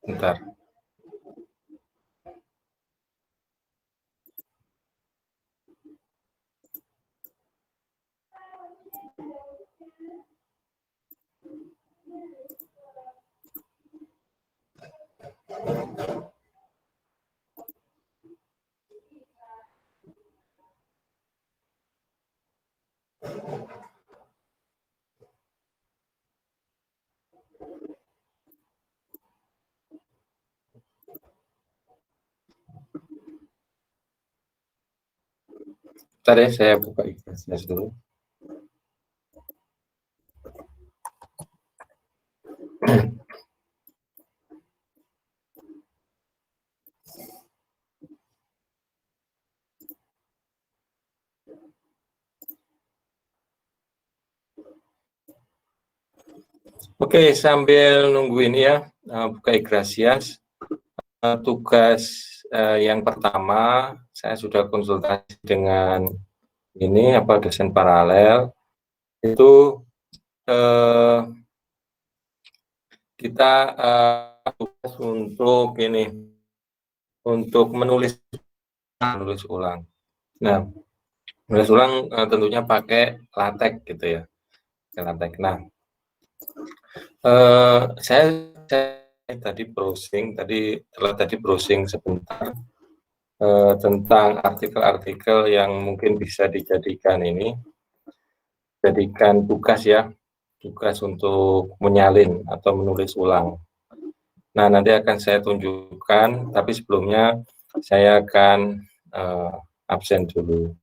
Bentar. Bentar ya, saya buka Ikhlas dulu. Oke, sambil nungguin ya, buka Ikhlas. Tugas yang pertama, saya sudah konsultasi dengan ini dosen paralel. Itu kita tugas untuk ini, untuk menulis ulang. Nah, menulis ulang tentunya pakai LaTeX gitu ya, LaTeX. Nah, saya tadi browsing sebentar tentang artikel-artikel yang mungkin bisa dijadikan tugas untuk menyalin atau menulis ulang. Nah, nanti akan saya tunjukkan, tapi sebelumnya saya akan absen dulu.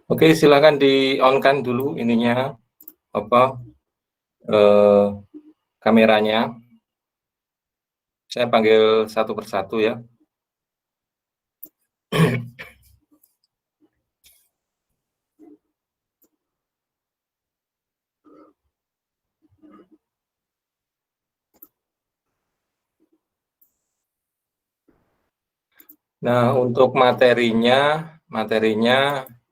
Oke, silakan di-on-kan dulu ininya, kameranya. Saya panggil satu persatu ya. Nah, untuk materinya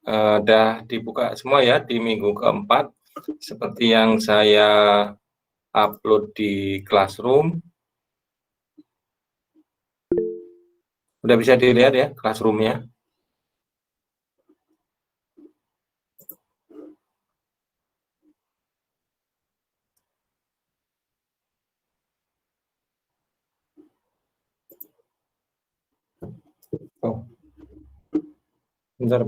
udah dibuka semua ya di minggu keempat, seperti yang saya upload di Classroom. Udah bisa dilihat ya Classroom-nya. Oh, bentar.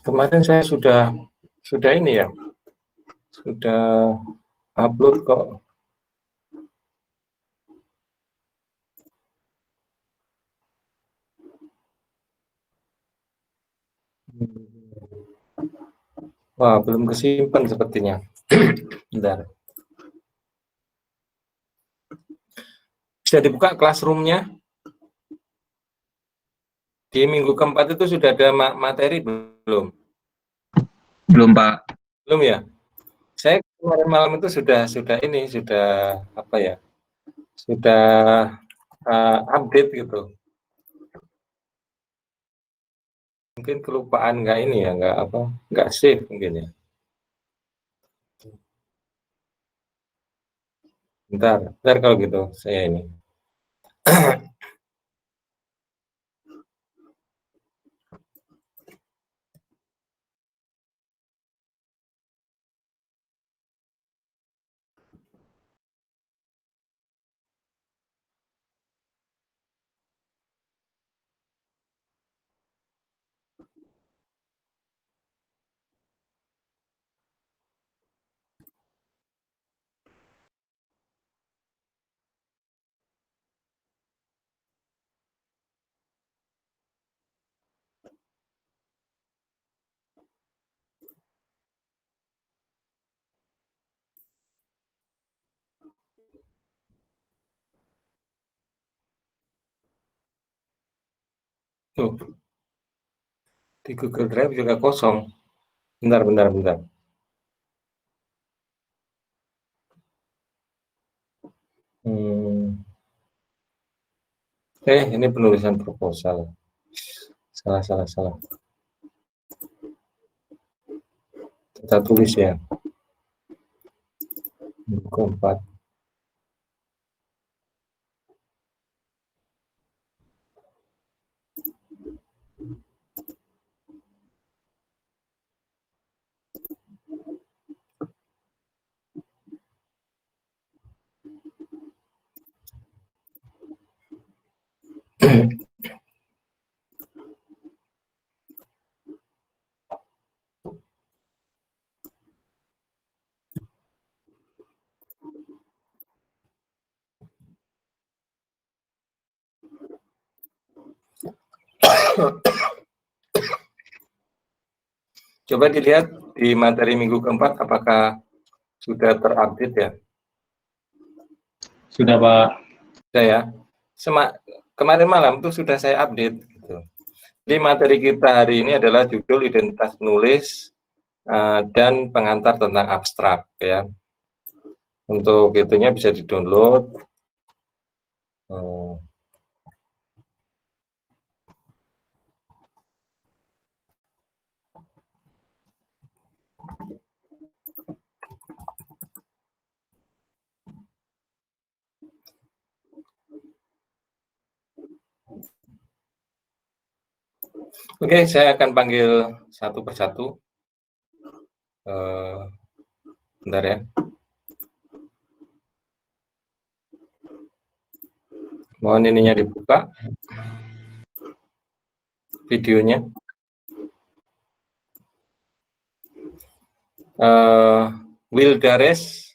Kemarin saya sudah ini ya, sudah upload kok. Wah, belum kesimpan sepertinya. Bentar. Bisa dibuka Classroom-nya. Di minggu keempat itu sudah ada materi belum? Belum, Pak. Belum ya? Saya kemarin malam itu sudah apa ya? Sudah update gitu. Mungkin kelupaan nggak save mungkin ya. Bentar kalau gitu saya ini. Tuh, di Google Drive juga kosong. Bentar. Ini penulisan proposal. Salah. Kita tulis ya. Buku 4. Coba dilihat di materi minggu keempat apakah sudah terupdate ya? Sudah, Pak. Sudah ya. Kemarin malam tuh sudah saya update gitu. Jadi materi kita hari ini adalah judul identitas penulis dan pengantar tentang abstrak ya. Untuk itunya bisa di-download. Oke, saya akan panggil satu persatu. Bentar ya. Mohon ininya dibuka. Videonya. Wildares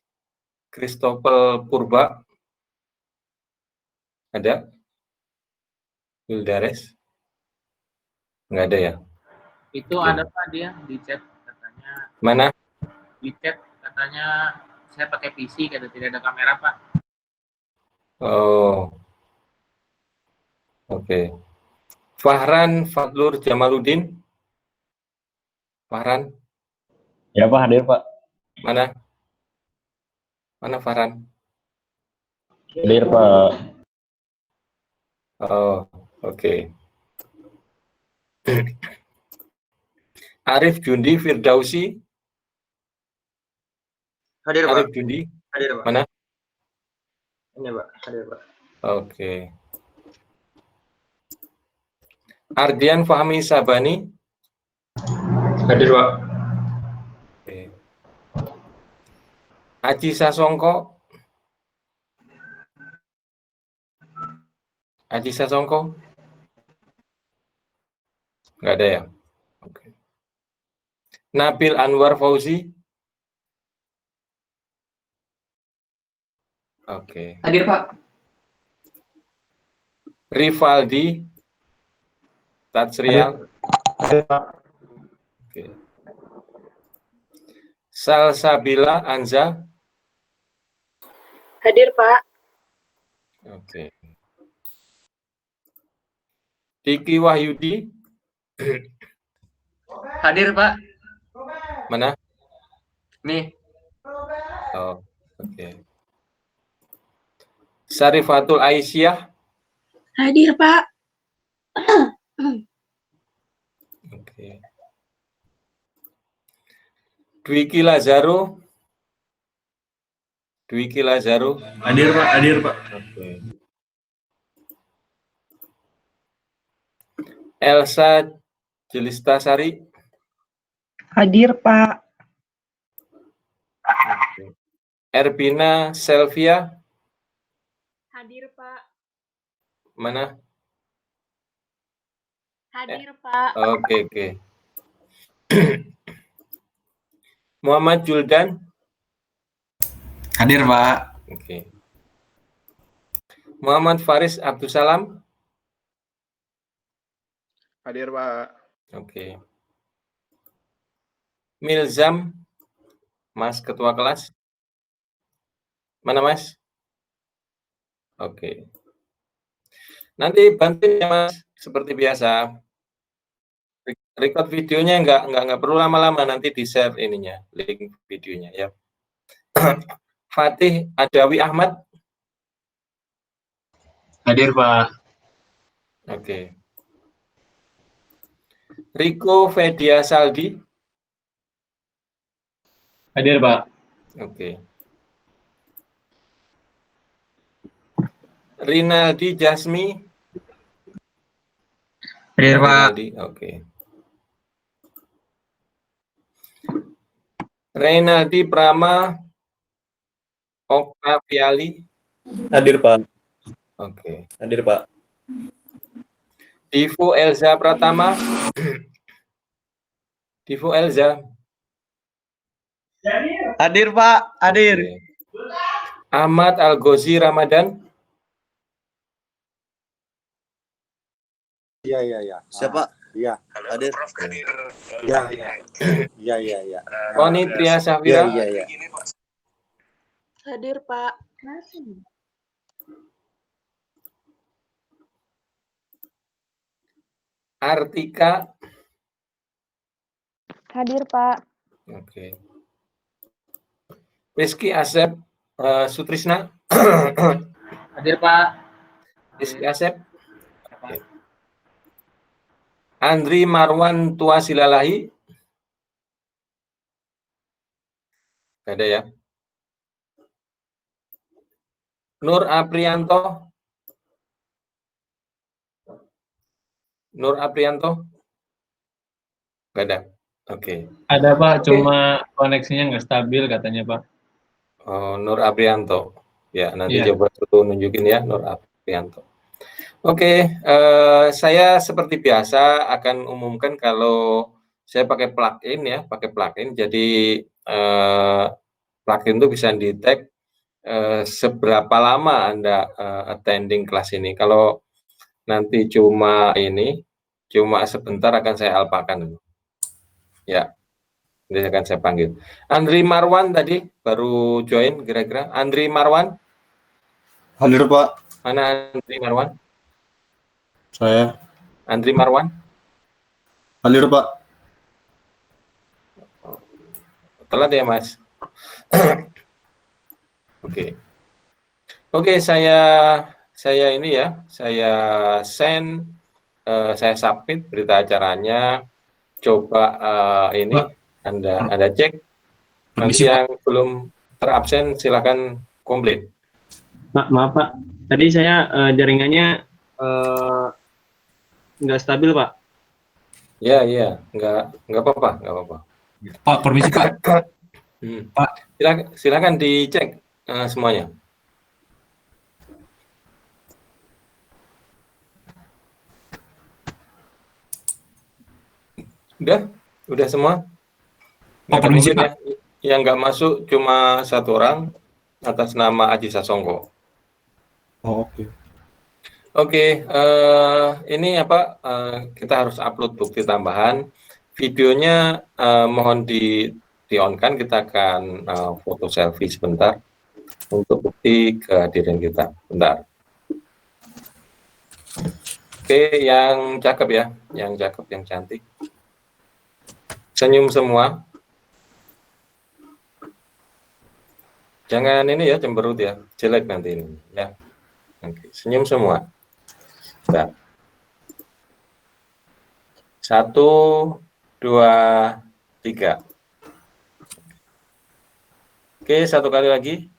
Christopher Purba. Ada? Wildares? Nggak ada ya? Itu ada Pak, dia di chat katanya. Mana? Di chat katanya saya pakai PC, kata tidak ada kamera Pak. Oh. Oke. Fahran Fadlur Jamaluddin. Fahran? Ya, Pak, hadir, Pak. Mana? Mana Fahran? Hadir, Pak. Oh, oke. Arif Jundi Firdausi. Hadir Pak. Arif Jundi. Hadir Pak. Mana? Ini Pak, hadir Pak. Oke. Ardian Fahmi Sabani. Hadir, Pak. Oke. Aji Sasongko. Aji Sasongko. Nggak ada ya? Oke. Nabil Anwar Fauzi. Oke. Hadir Pak. Rivaldi Tatsrial. Hadir, Pak. Oke. Salsabila Anza. Hadir Pak. Oke. Diki Wahyudi. Hadir Pak. Mana? Nih. Oh, oke. Sarifatul Aisyah. Hadir Pak. Oke. Dwiki Lazaro. Dwiki Lazaro. Hadir, Pak. Hadir, Pak. Oke. Elsa Jelistasari. Hadir Pak. Oke. Erbina Selvia. Hadir Pak. Mana? Hadir Pak. Oke. Muhammad Juldan. Hadir, Pak. Oke. Muhammad Faris Abdussalam. Hadir, Pak. Oke. Milzam, Mas Ketua Kelas. Mana Mas? Oke. Nanti bantuin ya Mas, seperti biasa. Record videonya nggak perlu lama-lama, nanti di-share ininya, link videonya ya. Fatih Adawi Ahmad. Hadir, Pak. Oke. Riko Fedia Saldi. Hadir, Pak. Oke. Rinaldi Jasmi. Hadir, Pak. Rinaldi, oke. Reynaldi Prama Oktaviali. Hadir, Pak. Oke. Hadir, Pak. Divu Elza Pratama. Divu Elza. Hadir, Pak. Hadir. Oke. Ahmad Al-Ghozi Ramadan. Iya. Siapa? Iya. Hadir. Iya. Koni Tria Safira. Iya. Hadir, Pak. Artika. Hadir, Pak. Oke. Rizky Asep Sutrisna. Hadir, Pak. Rizky Asep. Oke. Andri Marwan Tua Silalahi. Ada ya. Nur Aprianto. Nur Aprianto. Nggak ada. Oke. Ada, Pak, cuma koneksinya nggak stabil katanya, Pak. Oh, Nur Aprianto. Ya, nanti Iya. coba dulu nunjukin ya, Nur Aprianto. Oke, saya seperti biasa akan umumkan kalau saya pakai plugin ya, Jadi plugin itu bisa di-tag seberapa lama Anda attending kelas ini. Kalau nanti cuma sebentar akan saya alpakan. Ya, ini akan saya panggil. Andri Marwan tadi baru join kira-kira. Andri Marwan, Hadir, Pak. mana Andri Marwan? Saya. Andri Marwan? Hadir, Pak. Telat ya, Mas? Oke, saya ini ya, saya submit berita acaranya. Coba ini Anda cek. Nanti yang belum terabsen silakan komplit. Maaf, Pak. Tadi saya jaringannya nggak stabil, Pak. Ya, nggak apa-apa. Pak, permisi Pak. Pak. Silakan dicek semuanya. Udah semua. Pak, permisi Pak. Ya. Yang nggak masuk cuma satu orang atas nama Aji Sasongko. Oh, oke. Oke, ini apa? Kita harus upload bukti tambahan. Videonya mohon di-on-kan. Kita akan foto selfie sebentar untuk bukti kehadiran kita. Bentar. Oke, yang cakep ya, yang cantik. Senyum semua. Jangan ini ya, cemberut ya, jelek nanti ini ya. Oke, senyum semua. Bentar. 1, 2, 3. Oke, satu kali lagi.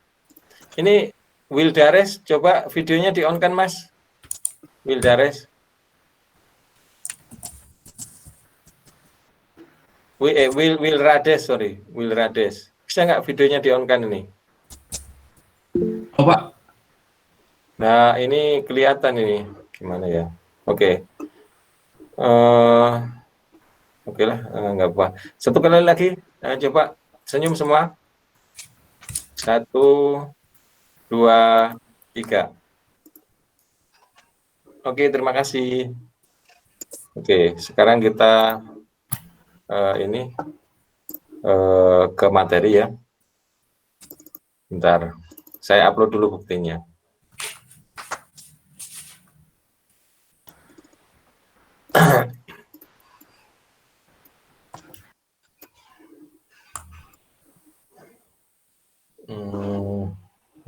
Ini Wildares, coba videonya di-on-kan, Mas. Wildares. Wilrades. Bisa nggak videonya di-on-kan ini? Oh, Pak. Nah, ini kelihatan ini. Gimana ya? Oke. Oke lah, nggak apa. Satu kali lagi, coba senyum semua. 1, 2, 3. Oke, terima kasih. Oke, sekarang kita ke materi ya. Bentar, saya upload dulu buktinya.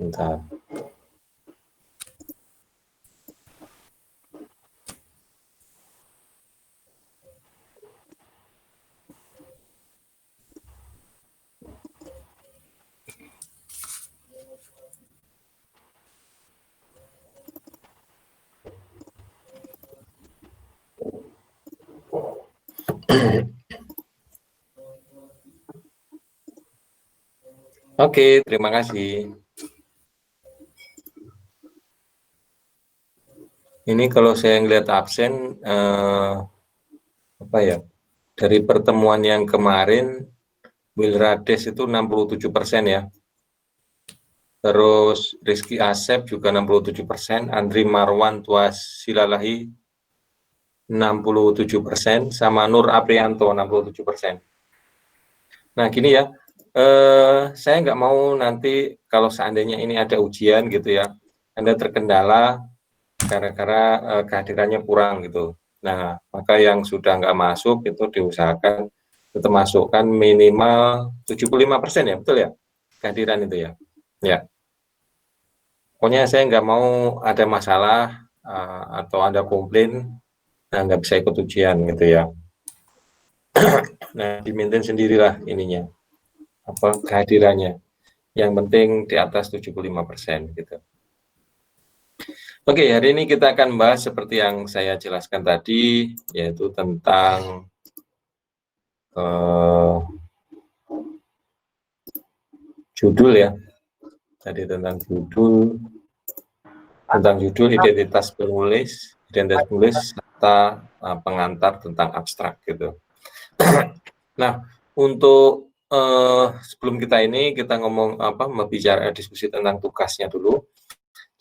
Bentar. Oke, terima kasih. Ini kalau saya ngelihat absen, apa ya, dari pertemuan yang kemarin, Wilrades itu 67% ya. Terus Rizky Asep juga 67%, Andri Marwan Tuas Silalahi 67%, sama Nur Aprianto 67%. Nah gini ya, saya nggak mau nanti kalau seandainya ini ada ujian gitu ya, Anda terkendala gara-gara kehadirannya kurang gitu. Nah, maka yang sudah nggak masuk itu diusahakan tetap masukkan minimal 75% ya, betul ya? Kehadiran itu ya. Ya. Pokoknya saya nggak mau ada masalah atau ada komplain, nah nggak bisa ikut ujian gitu ya. Nah, di-maintain sendirilah ininya, apa kehadirannya. Yang penting di atas 75% gitu. Oke, hari ini kita akan bahas seperti yang saya jelaskan tadi, yaitu tentang judul ya. Tadi tentang judul, identitas penulis, serta pengantar tentang abstrak gitu. Nah, untuk sebelum kita ngomong diskusi tentang tugasnya dulu.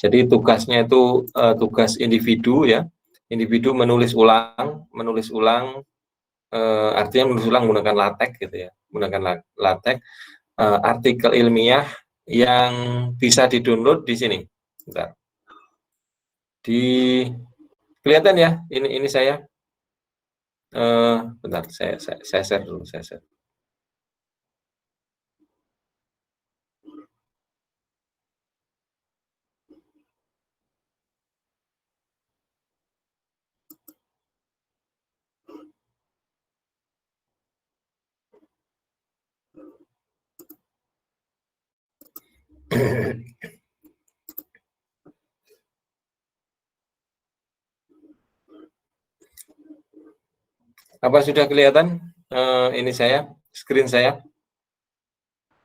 Jadi tugasnya itu tugas individu ya. Individu menulis ulang artinya menulis ulang menggunakan LaTeX gitu ya. Menggunakan LaTeX artikel ilmiah yang bisa di-download di sini. Bentar. Kelihatan ya, ini saya. Bentar, saya share dulu, saya share. Apa sudah kelihatan ini saya, screen saya?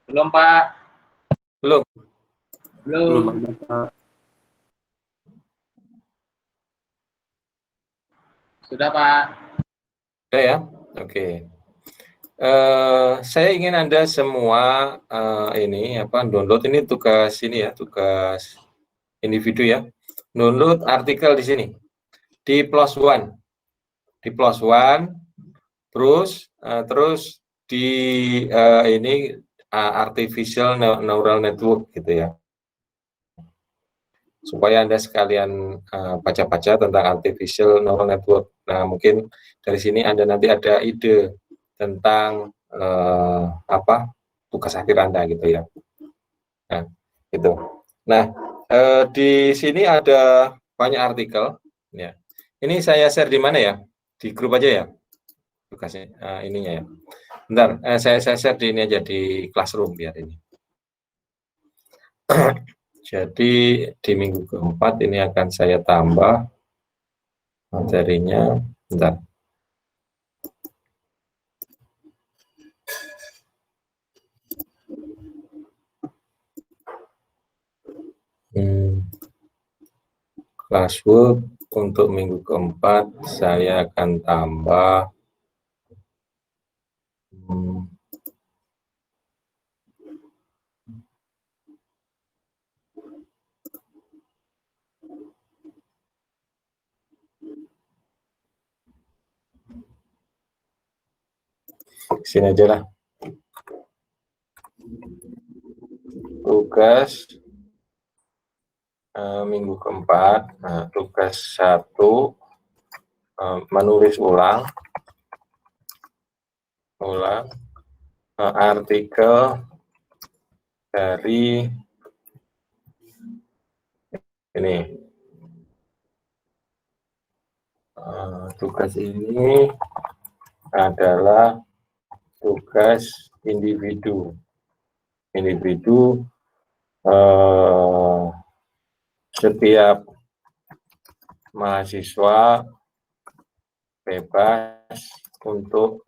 Belum, Pak. Belum. Sudah, Pak. Sudah ya? Oke. Saya ingin Anda semua download ini tugas individu ya. Download artikel di sini. Di +1. Di +1 terus di artificial neural network gitu ya. Supaya Anda sekalian baca-baca tentang artificial neural network. Nah, mungkin dari sini Anda nanti ada ide tentang tugas akhir Anda gitu ya. Nah, gitu. Nah, di sini ada banyak artikel ya. Ini saya share di mana ya? Di grup aja ya. Tugasnya ininya ya. Bentar, saya share di ini aja di Classroom biar ini. Jadi di minggu keempat ini akan saya tambah materinya. Bentar. Classwork untuk minggu keempat saya akan tambah sini aja lah. Tugas minggu keempat, tugas 1 menulis ulang artikel dari Ini tugas ini adalah tugas individu. Setiap mahasiswa bebas untuk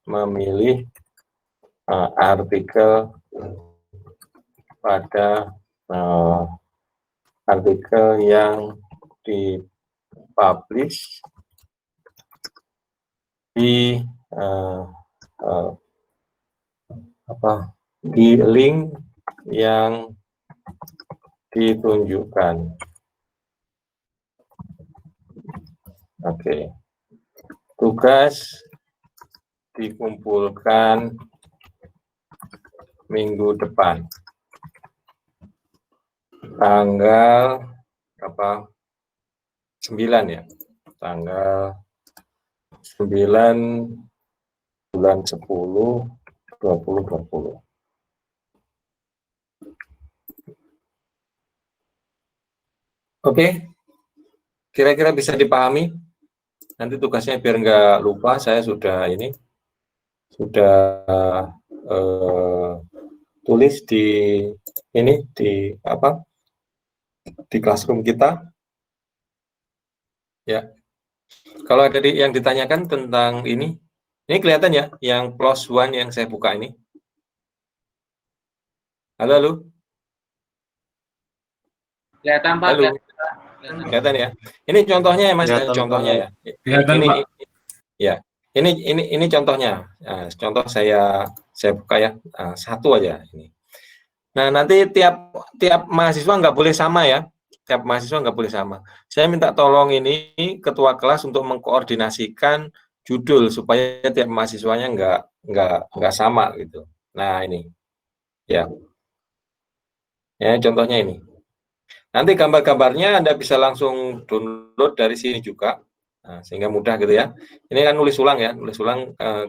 memilih artikel pada artikel yang dipublish di di link yang ditunjukkan. Oke. Tugas dikumpulkan minggu depan. Tanggal 9 ya. Tanggal 9 bulan 10 2020. Oke. Kira-kira bisa dipahami? Nanti tugasnya biar nggak lupa, saya sudah tulis di di classroom kita. Ya. Kalau ada yang ditanyakan tentang ini kelihatan ya, yang plus one yang saya buka ini. Halo. Kelihatan Pak. Halo. Kelihatan ya. Ini contohnya ya Mas, contohnya ya. Ini contohnya. Nah, contoh saya buka ya, satu aja ini. Nah, nanti tiap mahasiswa nggak boleh sama ya. Tiap mahasiswa nggak boleh sama. Saya minta tolong ini ketua kelas untuk mengkoordinasikan judul supaya tiap mahasiswanya nggak sama gitu. Nah, ini. Ya. Ya, contohnya ini. Nanti gambar-gambarnya Anda bisa langsung download dari sini juga, sehingga mudah gitu ya. Ini kan nulis ulang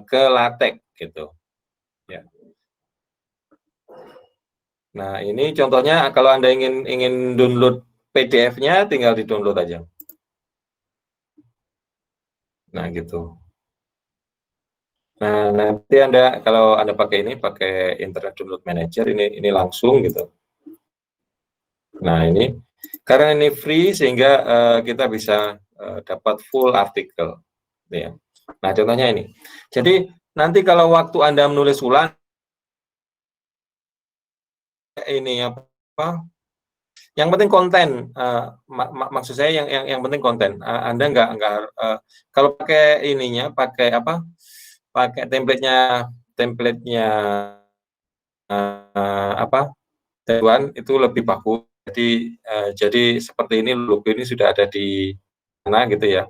ke LaTeX gitu. Ya. Nah ini contohnya kalau Anda ingin download PDF-nya, tinggal di-download aja. Nah gitu. Nah nanti kalau Anda pakai Internet Download Manager ini langsung gitu. Nah ini karena ini free sehingga kita bisa dapat full artikel. Ya. Nah contohnya ini. Jadi nanti kalau waktu Anda menulis ulang ini yang penting konten. Maksud saya yang penting konten. Anda nggak kalau pakai pakai template-nya Tuan itu lebih bagus. Jadi seperti ini logo ini sudah ada di sana gitu ya.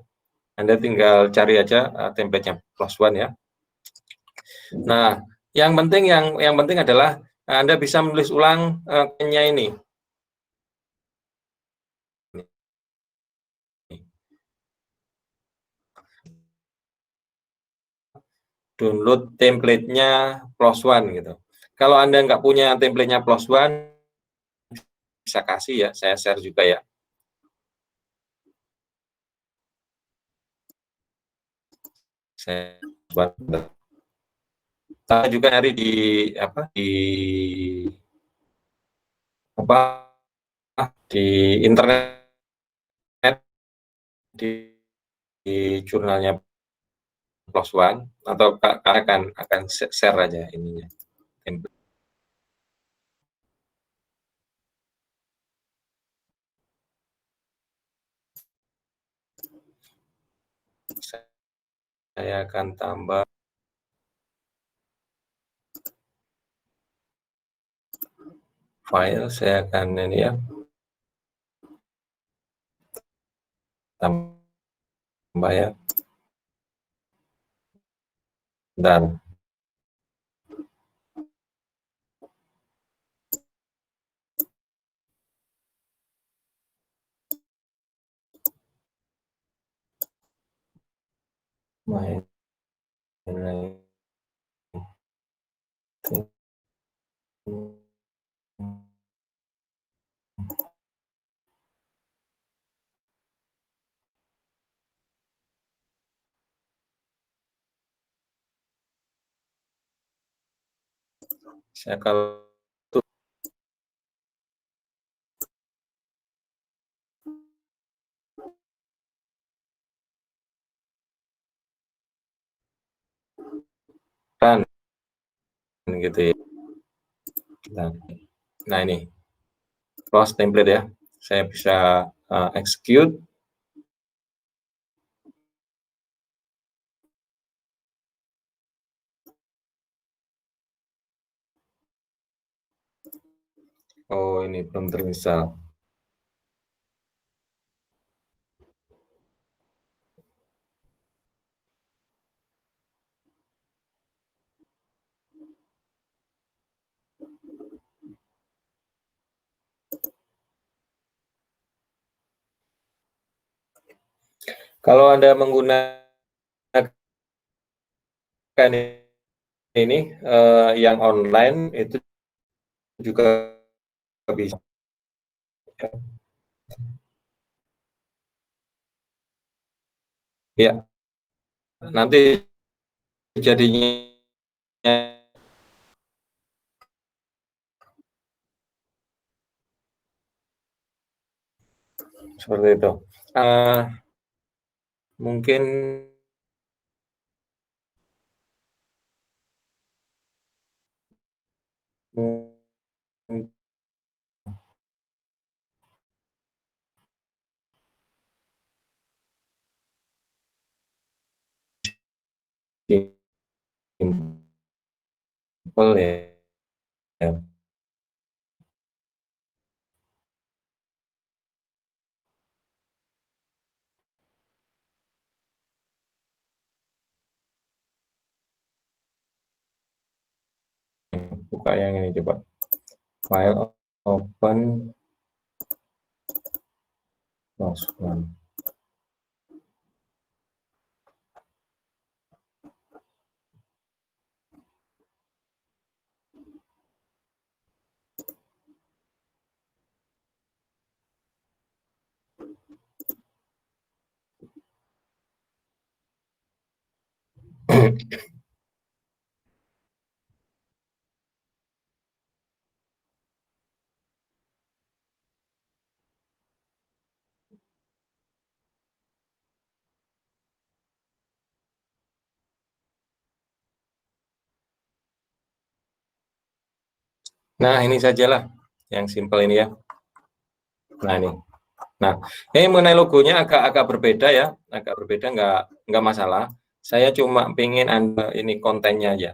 Anda tinggal cari aja template-nya +1 ya. Nah, yang penting adalah Anda bisa menulis ulang ini. Download template-nya +1 gitu. Kalau Anda nggak punya template-nya +1, bisa kasih ya, saya share juga ya. Saya juga nyari di internet, di jurnalnya +1 atau akan share aja ininya. Saya akan tambah file, saya akan ini ya, tambah ya, dan main Saya kalau kan gitu ya. Nah ini close template ya. Saya bisa execute. Oh, ini belum terinstall. Kalau Anda menggunakan ini yang online itu juga bisa. Ya, nanti jadinya seperti itu. Mungkin simple ya. Buka yang ini coba. File open close one. Nah, ini sajalah yang simple ini ya. Nah, ini. Nah, ini mengenai logonya agak berbeda ya, agak berbeda nggak masalah. Saya cuma pengen Anda ini kontennya aja,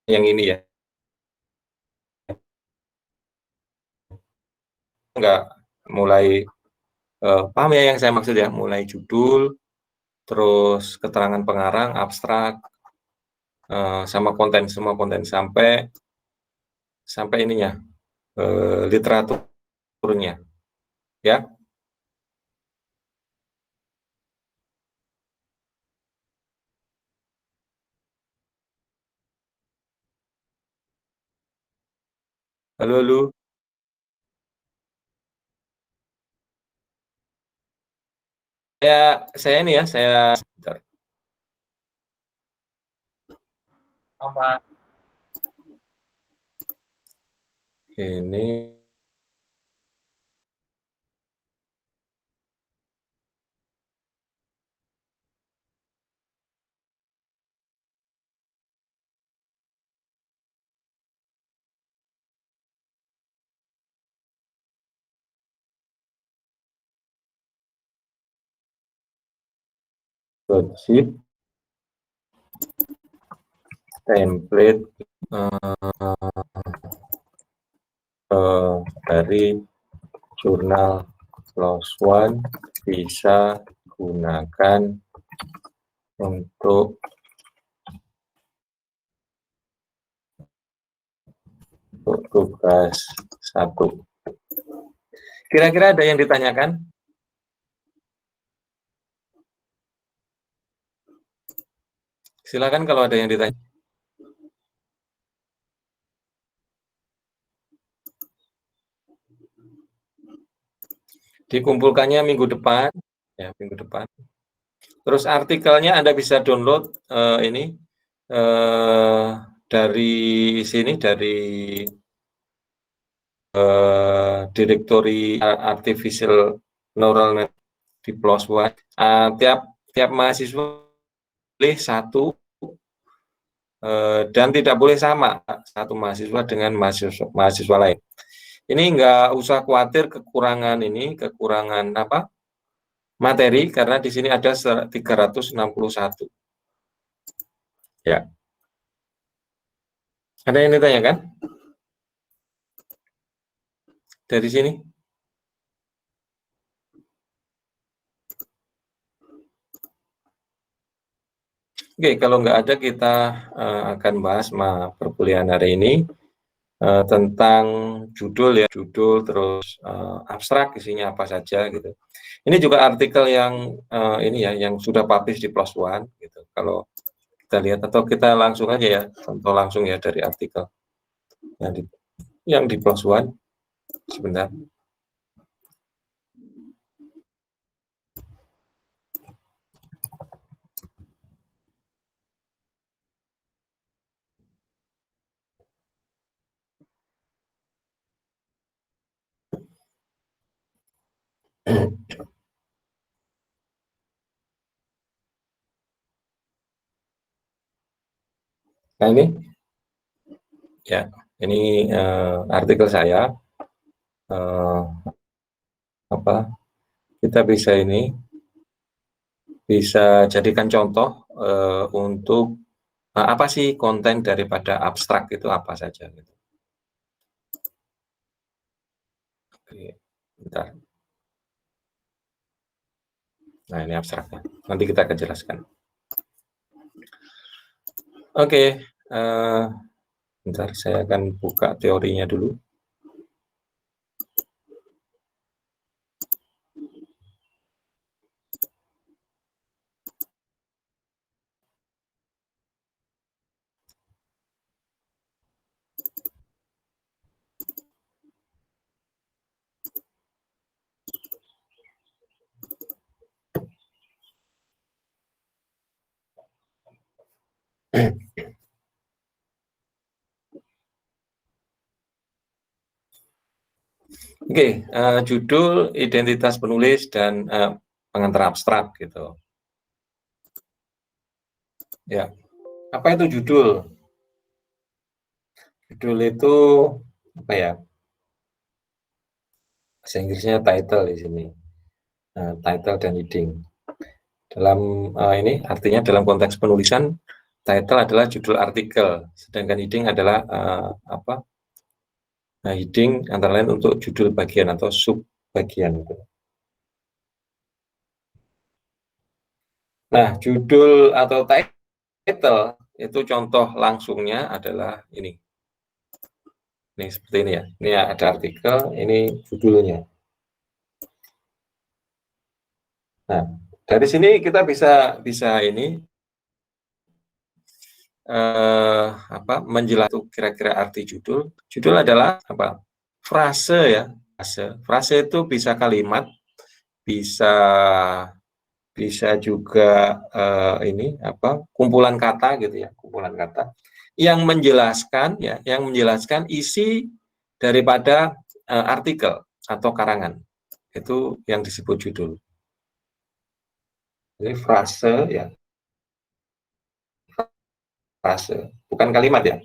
yang ini ya. Nggak mulai paham ya yang saya maksud ya, mulai judul, terus keterangan pengarang, abstrak, sama konten, semua konten sampai ininya, literaturnya, ya. Halo, halo. Saya ini ya, saya bentar. Apa? Ini sheet template dari jurnal PLOS ONE bisa gunakan untuk tugas 1. Kira-kira ada yang ditanyakan? Silakan kalau ada yang ditanya. Dikumpulkannya minggu depan, ya minggu depan. Terus artikelnya Anda bisa download ini dari sini, dari direktori artificial neural net di PLOS ONE, tiap mahasiswa boleh satu, dan tidak boleh sama satu mahasiswa dengan mahasiswa lain. Ini nggak usah khawatir kekurangan materi, karena di sini ada 361. Ya. Ada yang ditanyakan dari sini? Oke, kalau nggak ada, kita akan bahas perkuliahan hari ini tentang judul, ya, judul, terus abstrak, isinya apa saja gitu. Ini juga artikel yang ini ya, yang sudah publish di PLOS ONE gitu. Kalau kita lihat, atau kita langsung aja ya, contoh langsung ya dari artikel yang di PLOS ONE. Sebentar. Nah, ini ya, ini artikel saya. Kita bisa jadikan contoh untuk apa sih konten daripada abstrak itu apa saja gitu. Oke, bentar. Nah, ini abstraknya. Nanti kita akan jelaskan. Oke, bentar, saya akan buka teorinya dulu. Oke, judul identitas penulis dan pengantar abstrak gitu. Ya, apa itu judul? Judul itu apa ya? Bahasa Inggrisnya title di sini. Title dan heading. Dalam ini artinya dalam konteks penulisan, title adalah judul artikel, sedangkan heading adalah heading antara lain untuk judul bagian atau sub bagian. Nah, judul atau title itu contoh langsungnya adalah ini. Ini seperti ini ya. Ini ada artikel, ini judulnya. Nah, dari sini kita bisa ini menjelaskan kira-kira arti judul. Judul adalah apa? Frase ya. Frase itu bisa kalimat, bisa juga kumpulan kata gitu ya, kumpulan kata yang menjelaskan isi daripada artikel atau karangan. Itu yang disebut judul. Ini frase ya. Frase, bukan kalimat ya.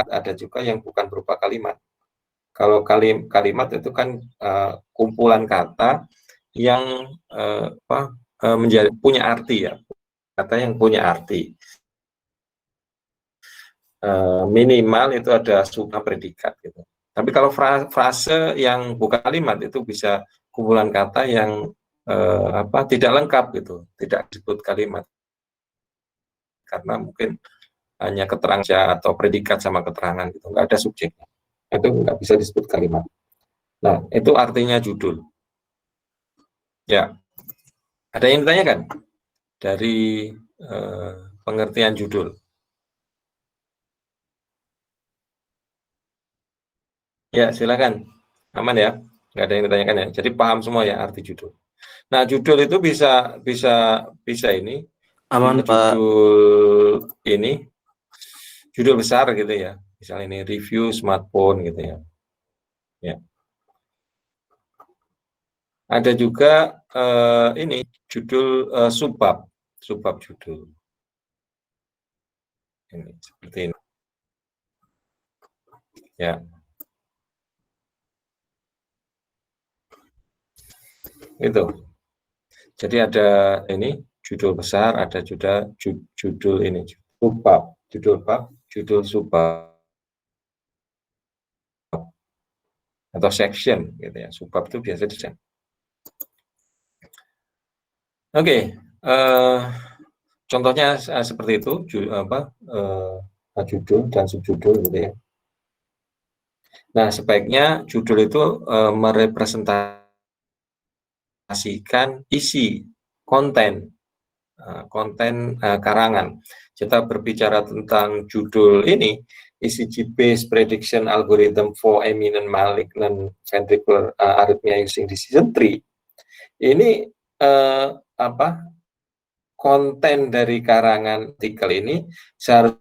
Ada juga yang bukan berupa kalimat. Kalau kalimat itu kan kumpulan kata yang punya arti ya, kata yang punya arti. Minimal itu ada subjek predikat gitu. Tapi kalau frase yang bukan kalimat itu bisa kumpulan kata yang tidak lengkap gitu, tidak disebut kalimat. Karena mungkin hanya keterangan atau predikat sama keterangan gitu, nggak ada subjeknya. Itu nggak bisa disebut kalimat. Nah, itu artinya judul. Ya, ada yang ditanyakan dari pengertian judul? Ya, silakan. Aman ya, nggak ada yang ditanyakan ya. Jadi paham semua ya arti judul. Nah, judul itu bisa ini. Aman, Pak. Judul ini. judul besar gitu ya. Misalnya ini review smartphone gitu ya. Ya. Ada juga ini judul subbab judul. Ini seperti ini. Ya. Itu. Jadi ada ini judul besar, ada juga judul ini subbab, judul bab, judul subbab atau section gitu ya. Subbab itu biasa di section. Oke, contohnya seperti itu, judul dan subjudul gitu ya. Nah, sebaiknya judul itu merepresentasikan isi konten karangan. Kita berbicara tentang judul ini, ECG-based prediction algorithm for eminent malignant ventricular arrhythmia using decision tree. Ini konten dari karangan artikel ini seharusnya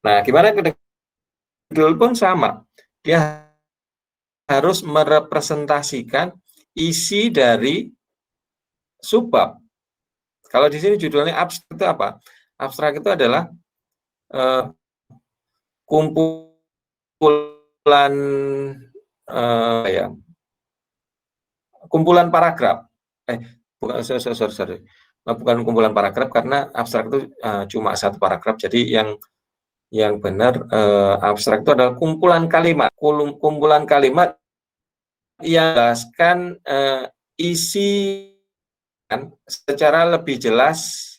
Nah, gimana judul pun sama. Dia harus merepresentasikan isi dari subbab. Kalau di sini judulnya abstrak itu apa? Abstrak itu adalah kumpulan kumpulan paragraf. Sorry. Bukan kumpulan paragraf karena abstrak itu cuma satu paragraf. Jadi yang benar abstrak itu adalah kumpulan kalimat. Kumpulan kalimat yang menjelaskan isi secara lebih jelas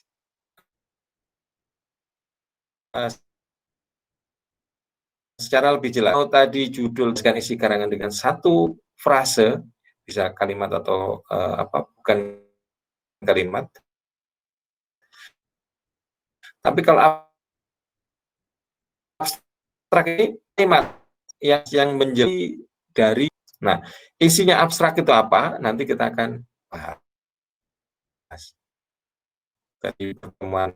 Kalau tadi judul dengan isi karangan dengan satu frase, bisa kalimat atau bukan kalimat. Tapi kalau abstrak ini kalimat yang menjadi dari. Nah, isinya abstrak itu apa? Nanti kita akan bahas dari pertemuan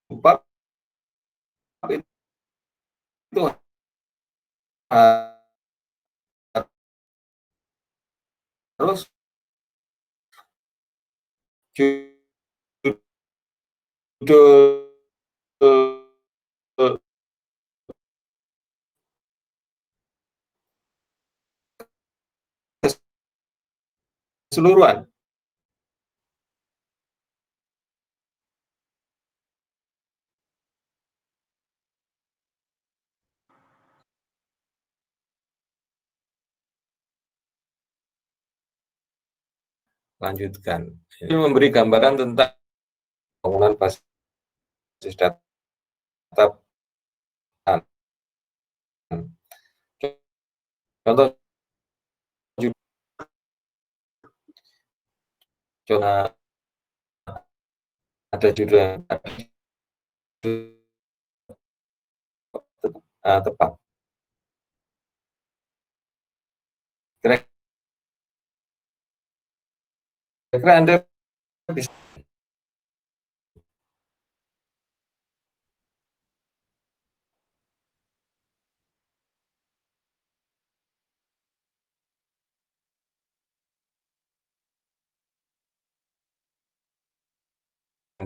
subbab itu harus judul keseluruhan. Lanjutkan. Ini memberi gambaran tentang bangunan basis data. Contoh ada judul yang tepat. Kira-kira Anda bisa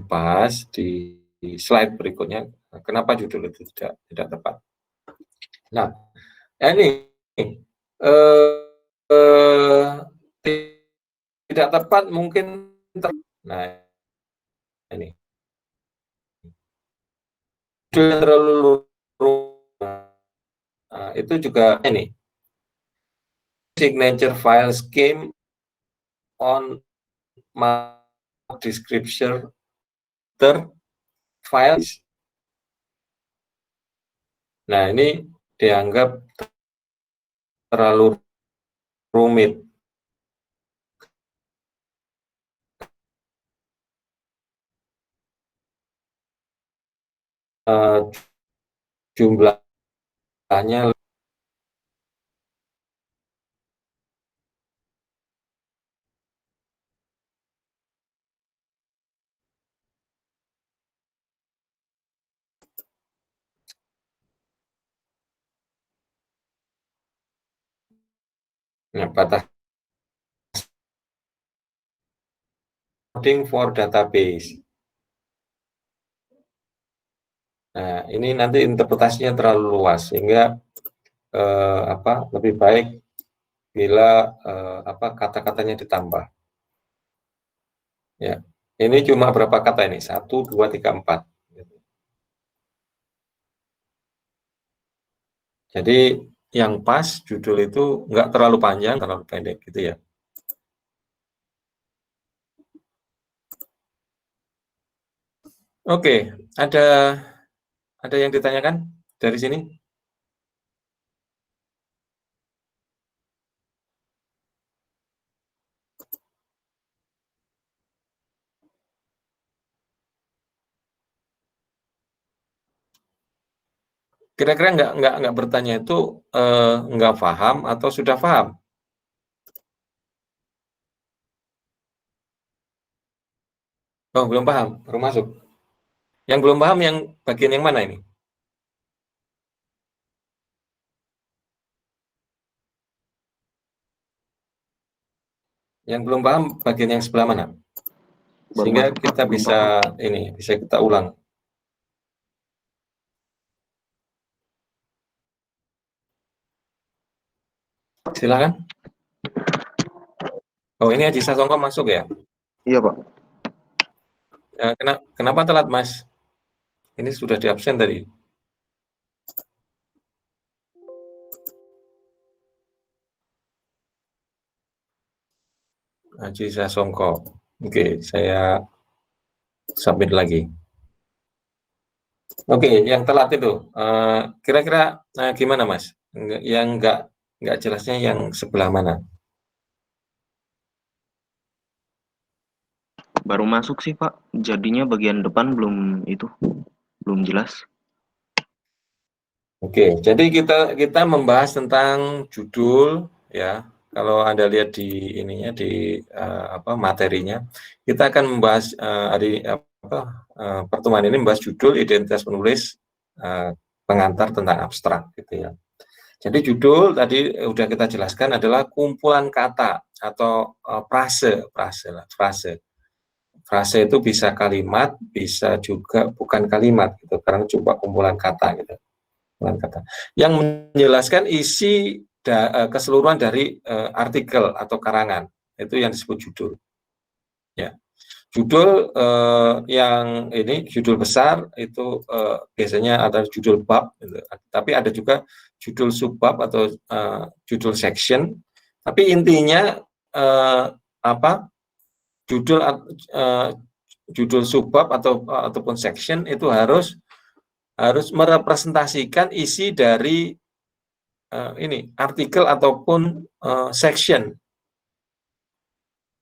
bahas di slide berikutnya. Kenapa judul itu tidak tepat? Nah, ini tidak tepat mungkin. Nah, ini terlalu itu juga ini signature file scheme on description files. Nah, ini dianggap terlalu rumit. Jumlahnya Nah, batas coding for database. Nah, ini nanti interpretasinya terlalu luas sehingga lebih baik bila kata-katanya ditambah. Ya, ini cuma berapa kata ini? 1, 2, 3, 4. Jadi yang pas judul itu nggak terlalu panjang, terlalu pendek gitu ya. Oke, ada yang ditanyakan dari sini? Kira-kira nggak bertanya itu nggak paham atau sudah paham? Oh, belum paham, baru masuk. Yang belum paham yang bagian yang mana ini? Yang belum paham bagian yang sebelah mana? Sehingga kita bisa bisa kita ulang. Silakan. Oh, ini Haji Sasongko masuk ya? Iya, Pak. Kenapa telat, Mas? Ini sudah di absen tadi. Haji Sasongko. Oke, saya submit lagi. Oke, yang telat itu, kira-kira gimana, Mas? Yang nggak jelasnya yang sebelah mana? Baru masuk sih, Pak. Jadinya bagian depan belum jelas. Oke, jadi kita membahas tentang judul ya. Kalau Anda lihat di ininya di materinya, kita akan membahas pertemuan ini membahas judul identitas penulis pengantar tentang abstrak gitu ya. Jadi judul tadi udah kita jelaskan adalah kumpulan kata atau frase. Frase itu bisa kalimat, bisa juga bukan kalimat gitu, karena coba kumpulan kata gitu. Kata yang menjelaskan isi keseluruhan dari artikel atau karangan, itu yang disebut judul ya. Judul yang ini judul besar itu biasanya ada judul bab gitu. Tapi ada juga judul subbab atau judul section, tapi intinya judul subbab ataupun section itu harus merepresentasikan isi dari artikel ataupun section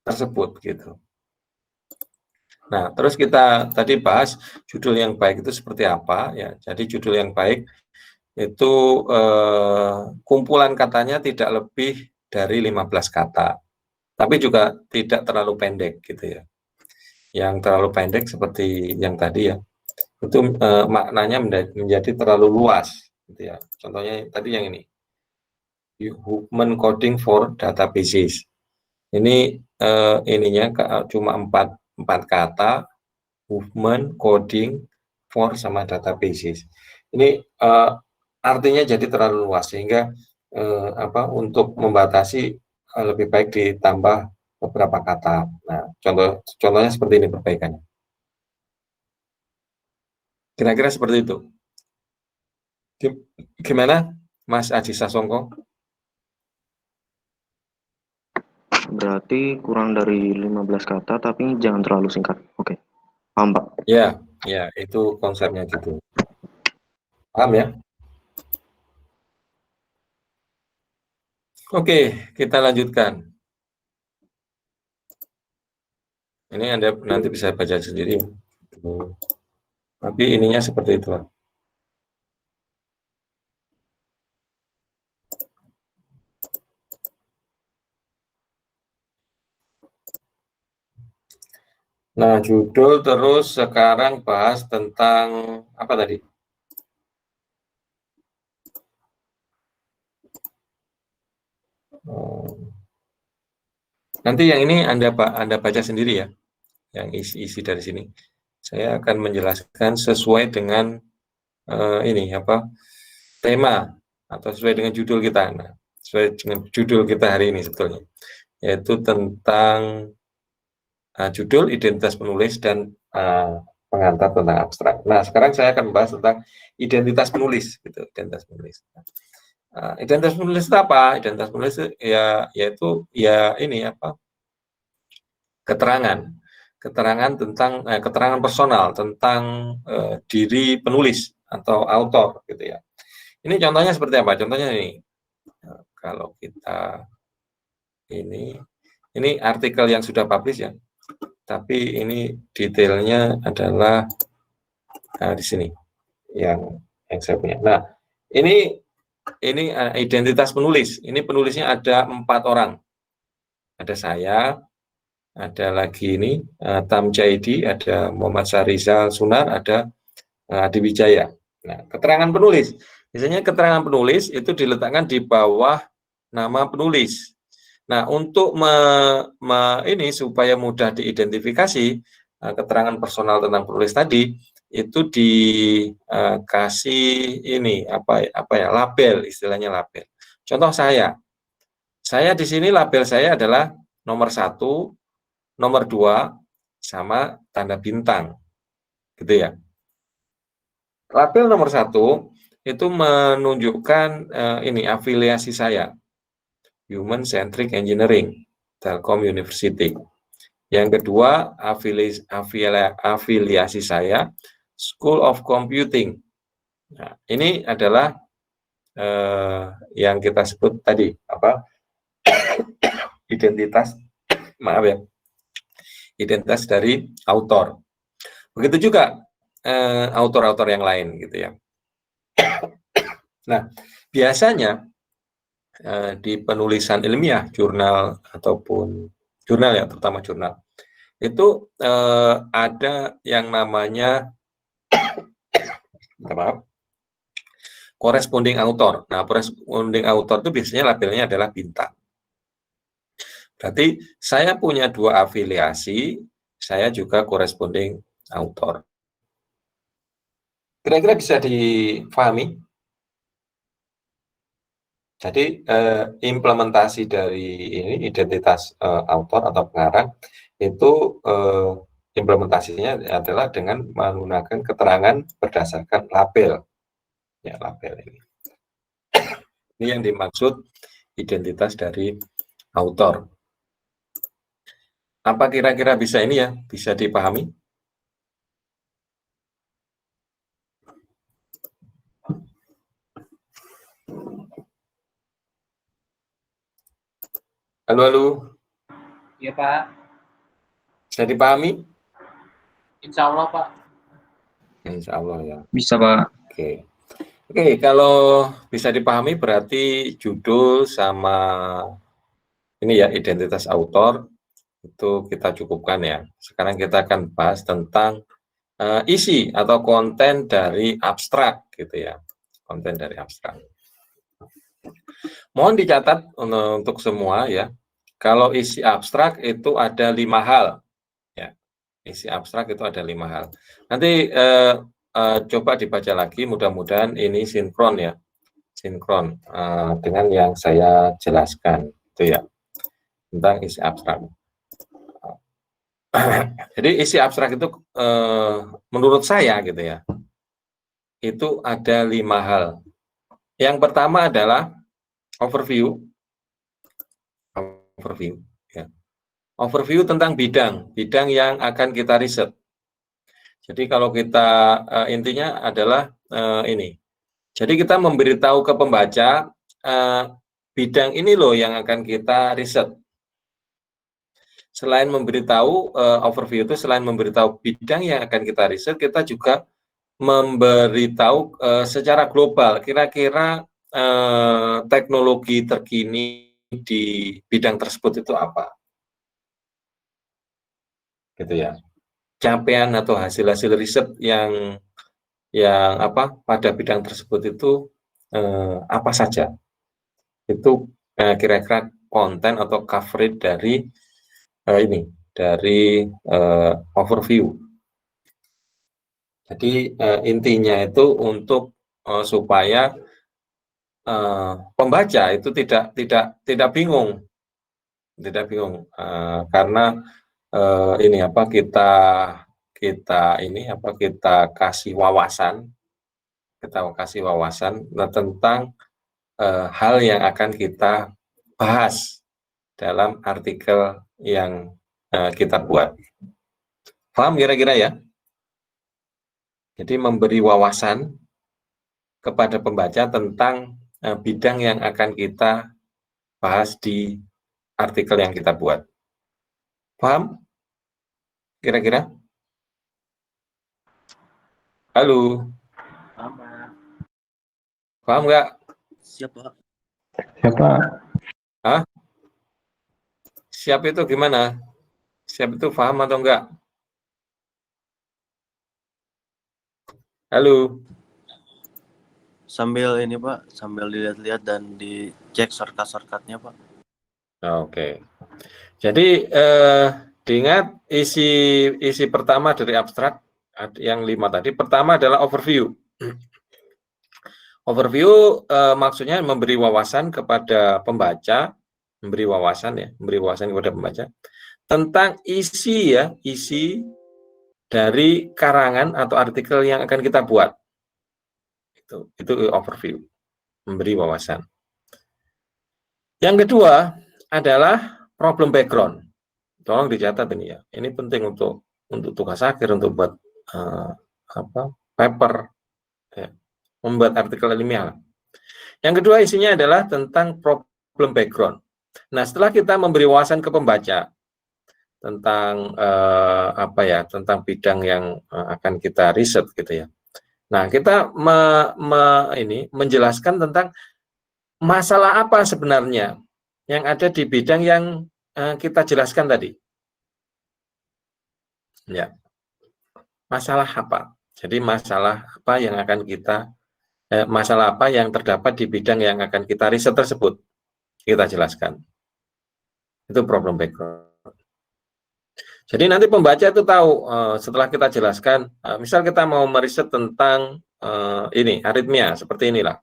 tersebut gitu. Nah, terus kita tadi bahas judul yang baik itu seperti apa ya. Jadi judul yang baik itu kumpulan katanya tidak lebih dari 15 kata. Tapi juga tidak terlalu pendek gitu ya. Yang terlalu pendek seperti yang tadi ya. Itu maknanya menjadi terlalu luas gitu ya. Contohnya tadi yang ini. Human coding for databases. Ini ininya cuma 4 kata, movement, coding, for sama databases. Ini artinya jadi terlalu luas sehingga untuk membatasi lebih baik ditambah beberapa kata. Nah, contohnya seperti ini perbaikannya. Kira-kira seperti itu. Gimana, Mas Aji Sasongko? Berarti kurang dari 15 kata, tapi jangan terlalu singkat. Oke. Paham, Pak? Ya, itu konsepnya gitu. Paham ya? Oke, kita lanjutkan. Ini Anda nanti bisa baca sendiri. Tapi ininya seperti itu. Nah, judul terus sekarang bahas tentang apa tadi? Nanti yang ini Anda baca sendiri ya, yang isi dari sini. Saya akan menjelaskan sesuai dengan ini apa tema atau sesuai dengan judul kita. Nah, sesuai dengan judul kita hari ini sebetulnya, yaitu tentang judul identitas penulis dan pengantar tentang abstrak. Nah, sekarang saya akan membahas tentang identitas penulis, gitu. Identitas penulis. Identitas penulis itu apa? Identitas penulis itu yaitu ini apa? Keterangan tentang keterangan personal tentang diri penulis atau autor, gitu ya. Ini contohnya seperti apa? Contohnya ini, kalau kita ini artikel yang sudah publish ya, tapi ini detailnya adalah di sini yang saya punya. Nah, ini identitas penulis. Ini penulisnya ada 4 orang. Ada saya, ada lagi ini Tam Jaidi, ada Muhammad Syahrizal Sunar, ada Adi Wijaya. Nah, keterangan penulis. Biasanya keterangan penulis itu diletakkan di bawah nama penulis. Nah, untuk ini supaya mudah diidentifikasi keterangan personal tentang penulis tadi, itu dikasih ini apa ya, label, istilahnya label. Contoh saya di sini label saya adalah nomor 1, nomor 2, sama tanda bintang, gitu ya. Label nomor 1 itu menunjukkan ini afiliasi saya, Human Centric Engineering, Telkom University. Yang kedua, afiliasi saya, School of Computing. Nah, ini adalah yang kita sebut tadi apa? identitas dari autor. Begitu juga autor-autor yang lain, gitu ya. Nah, biasanya di penulisan ilmiah, jurnal ataupun jurnal ya, terutama jurnal, itu ada yang namanya corresponding author. Nah, corresponding author itu biasanya labelnya adalah bintang. Berarti saya punya 2 afiliasi, saya juga corresponding author. Kira-kira bisa dipahami? Jadi implementasi dari ini identitas autor atau pengarang itu implementasinya adalah dengan menggunakan keterangan berdasarkan label. Ya, label ini. Ini yang dimaksud identitas dari autor. Apa kira-kira bisa ini ya, bisa dipahami? Halo. Iya, Pak. Bisa dipahami? Insya Allah, Pak. Insya Allah ya. Bisa, Pak. Oke, kalau bisa dipahami berarti judul sama ini ya, identitas autor itu kita cukupkan ya. Sekarang kita akan bahas tentang isi atau konten dari abstrak, gitu ya. Konten dari abstrak. Mohon dicatat untuk semua ya. Kalau isi abstrak itu ada 5 hal. Ya, isi abstrak itu ada 5 hal. Nanti coba dibaca lagi, mudah-mudahan ini sinkron ya. Sinkron dengan yang saya jelaskan. Itu ya, tentang isi abstrak. Jadi isi abstrak itu menurut saya gitu ya, itu ada 5 hal. Yang pertama adalah overview ya. Overview tentang bidang yang akan kita riset. Jadi kalau kita intinya adalah ini. Jadi kita memberitahu ke pembaca bidang ini loh yang akan kita riset. Selain memberitahu overview itu, selain memberitahu bidang yang akan kita riset, kita juga memberitahu secara global kira-kira teknologi terkini di bidang tersebut itu apa, gitu ya. Capaian atau hasil-hasil riset yang apa pada bidang tersebut itu apa saja. Itu kira-kira konten atau coverage dari ini dari overview. Jadi intinya itu untuk supaya pembaca itu tidak bingung, karena ini apa kita kasih wawasan, tentang hal yang akan kita bahas dalam artikel yang kita buat. Paham kira-kira ya? Jadi memberi wawasan kepada pembaca tentang bidang yang akan kita bahas di artikel yang kita buat. Paham? Kira-kira? Halo? Paham, Pak. Paham nggak? Siap, Pak. Siapa? Siap itu gimana? Siap itu paham atau enggak? Halo? Sambil ini Pak, sambil dilihat-lihat dan dicek shortcut-shortcutnya Pak. Oke. Jadi diingat isi pertama dari abstrak yang 5 tadi. Pertama adalah overview. Overview maksudnya memberi wawasan kepada pembaca, memberi wawasan kepada pembaca tentang isi dari karangan atau artikel yang akan kita buat. Itu overview, memberi wawasan. Yang kedua adalah problem background. Tolong dicatat ini ya. Ini penting untuk tugas akhir, untuk buat paper, ya, membuat artikel ilmiah. Yang kedua isinya adalah tentang problem background. Nah, setelah kita memberi wawasan ke pembaca tentang tentang bidang yang akan kita riset gitu ya. Nah, kita menjelaskan tentang masalah apa sebenarnya yang ada di bidang yang kita jelaskan tadi. Ya. Masalah apa? Jadi masalah apa yang akan masalah apa yang terdapat di bidang yang akan kita riset tersebut kita jelaskan. Itu problem background. Jadi nanti pembaca itu tahu setelah kita jelaskan, misal kita mau meriset tentang aritmia seperti inilah.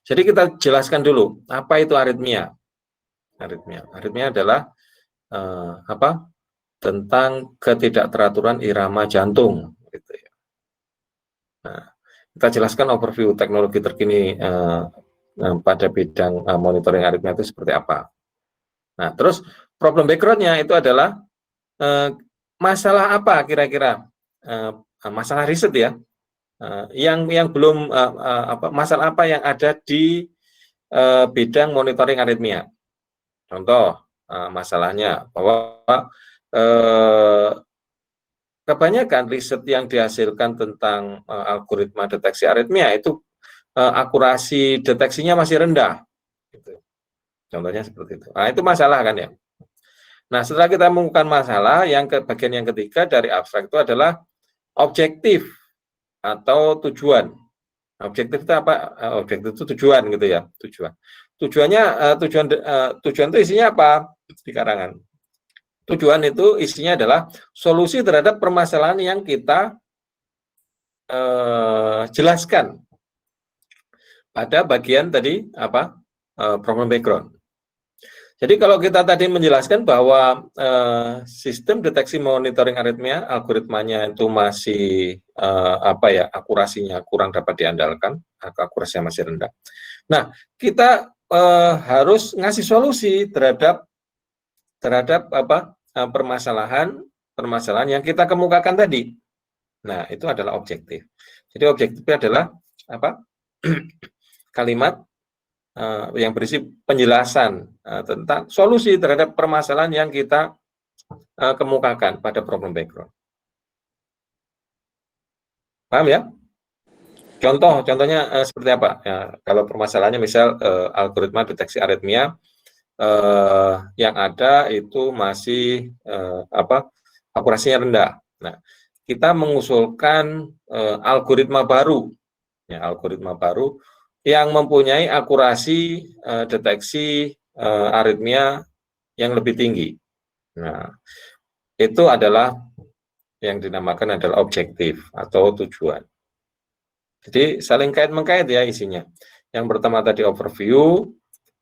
Jadi kita jelaskan dulu apa itu aritmia. Aritmia adalah tentang ketidakteraturan irama jantung. Gitu ya. Nah, kita jelaskan overview teknologi terkini pada bidang monitoring aritmia itu seperti apa. Nah, terus problem background-nya itu adalah masalah apa kira-kira, masalah riset ya, yang belum masalah apa yang ada di bidang monitoring aritmia. Contoh masalahnya bahwa kebanyakan riset yang dihasilkan tentang algoritma deteksi aritmia itu akurasi deteksinya masih rendah. Gitu. Contohnya seperti itu. Nah, itu masalah kan ya. Nah, setelah kita menemukan masalah, bagian yang ketiga dari abstrak itu adalah objektif atau tujuan. Objektif itu apa? Objektif itu tujuan gitu ya, tujuan. Tujuan itu isinya apa di karangan? Tujuan itu isinya adalah solusi terhadap permasalahan yang kita jelaskan pada bagian tadi problem background. Jadi kalau kita tadi menjelaskan bahwa sistem deteksi monitoring aritmia, algoritmanya itu masih akurasinya kurang dapat diandalkan, akurasinya masih rendah. Nah, kita harus ngasih solusi terhadap permasalahan yang kita kemukakan tadi. Nah, itu adalah objektif. Jadi objektifnya adalah kalimat yang berisi penjelasan tentang solusi terhadap permasalahan yang kita kemukakan pada problem background. Paham ya? Contohnya seperti apa? Ya, kalau permasalahannya misal algoritma deteksi aritmia yang ada itu masih akurasinya rendah. Nah, kita mengusulkan algoritma baru yang mempunyai akurasi deteksi aritmia yang lebih tinggi. Nah, itu adalah yang dinamakan adalah objektif atau tujuan. Jadi saling kait-mengkait ya isinya. Yang pertama tadi overview,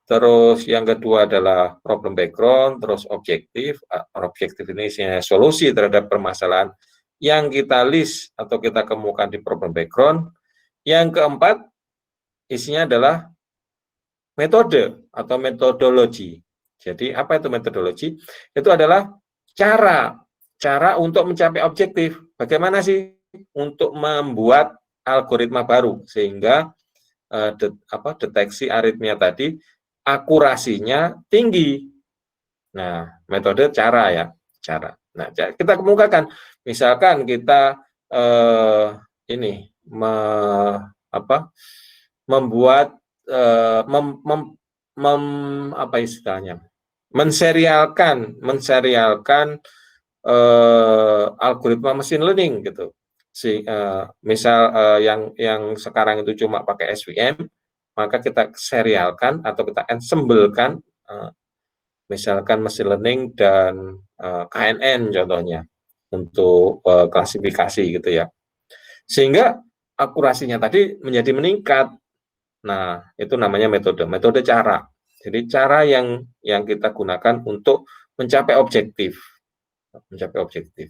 terus yang kedua adalah problem background, terus objektif. Objektif ini isinya solusi terhadap permasalahan yang kita list atau kita kemukakan di problem background. Yang keempat, isinya adalah metode atau metodologi. Jadi apa itu metodologi? Itu adalah cara untuk mencapai objektif. Bagaimana sih untuk membuat algoritma baru sehingga deteksi aritmia tadi akurasinya tinggi. Nah, metode cara ya, cara. Nah, kita kemukakan, misalkan kita membuat apa istilahnya, menserialkan algoritma machine learning gitu. Misal yang sekarang itu cuma pakai SVM, maka kita serialkan atau kita ensemblekan misalkan machine learning dan KNN contohnya untuk klasifikasi gitu ya. Sehingga akurasinya tadi menjadi meningkat. Nah, itu namanya metode cara. Jadi cara yang kita gunakan untuk mencapai objektif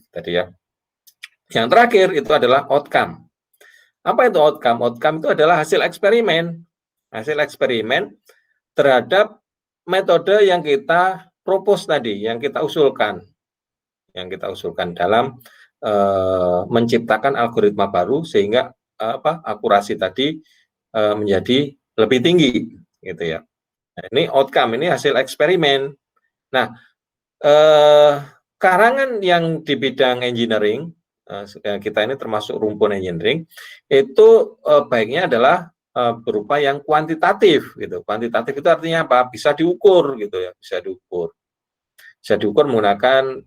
tadi ya. Yang terakhir itu adalah outcome. Apa itu outcome? Outcome itu adalah hasil eksperimen terhadap metode yang kita propose tadi, yang kita usulkan dalam menciptakan algoritma baru sehingga akurasi tadi menjadi lebih tinggi, gitu ya. Nah, ini outcome, ini hasil eksperimen. Nah, karangan yang di bidang engineering, kita ini termasuk rumpun engineering, itu baiknya adalah berupa yang kuantitatif, gitu. Kuantitatif itu artinya apa? Bisa diukur, gitu ya, bisa diukur menggunakan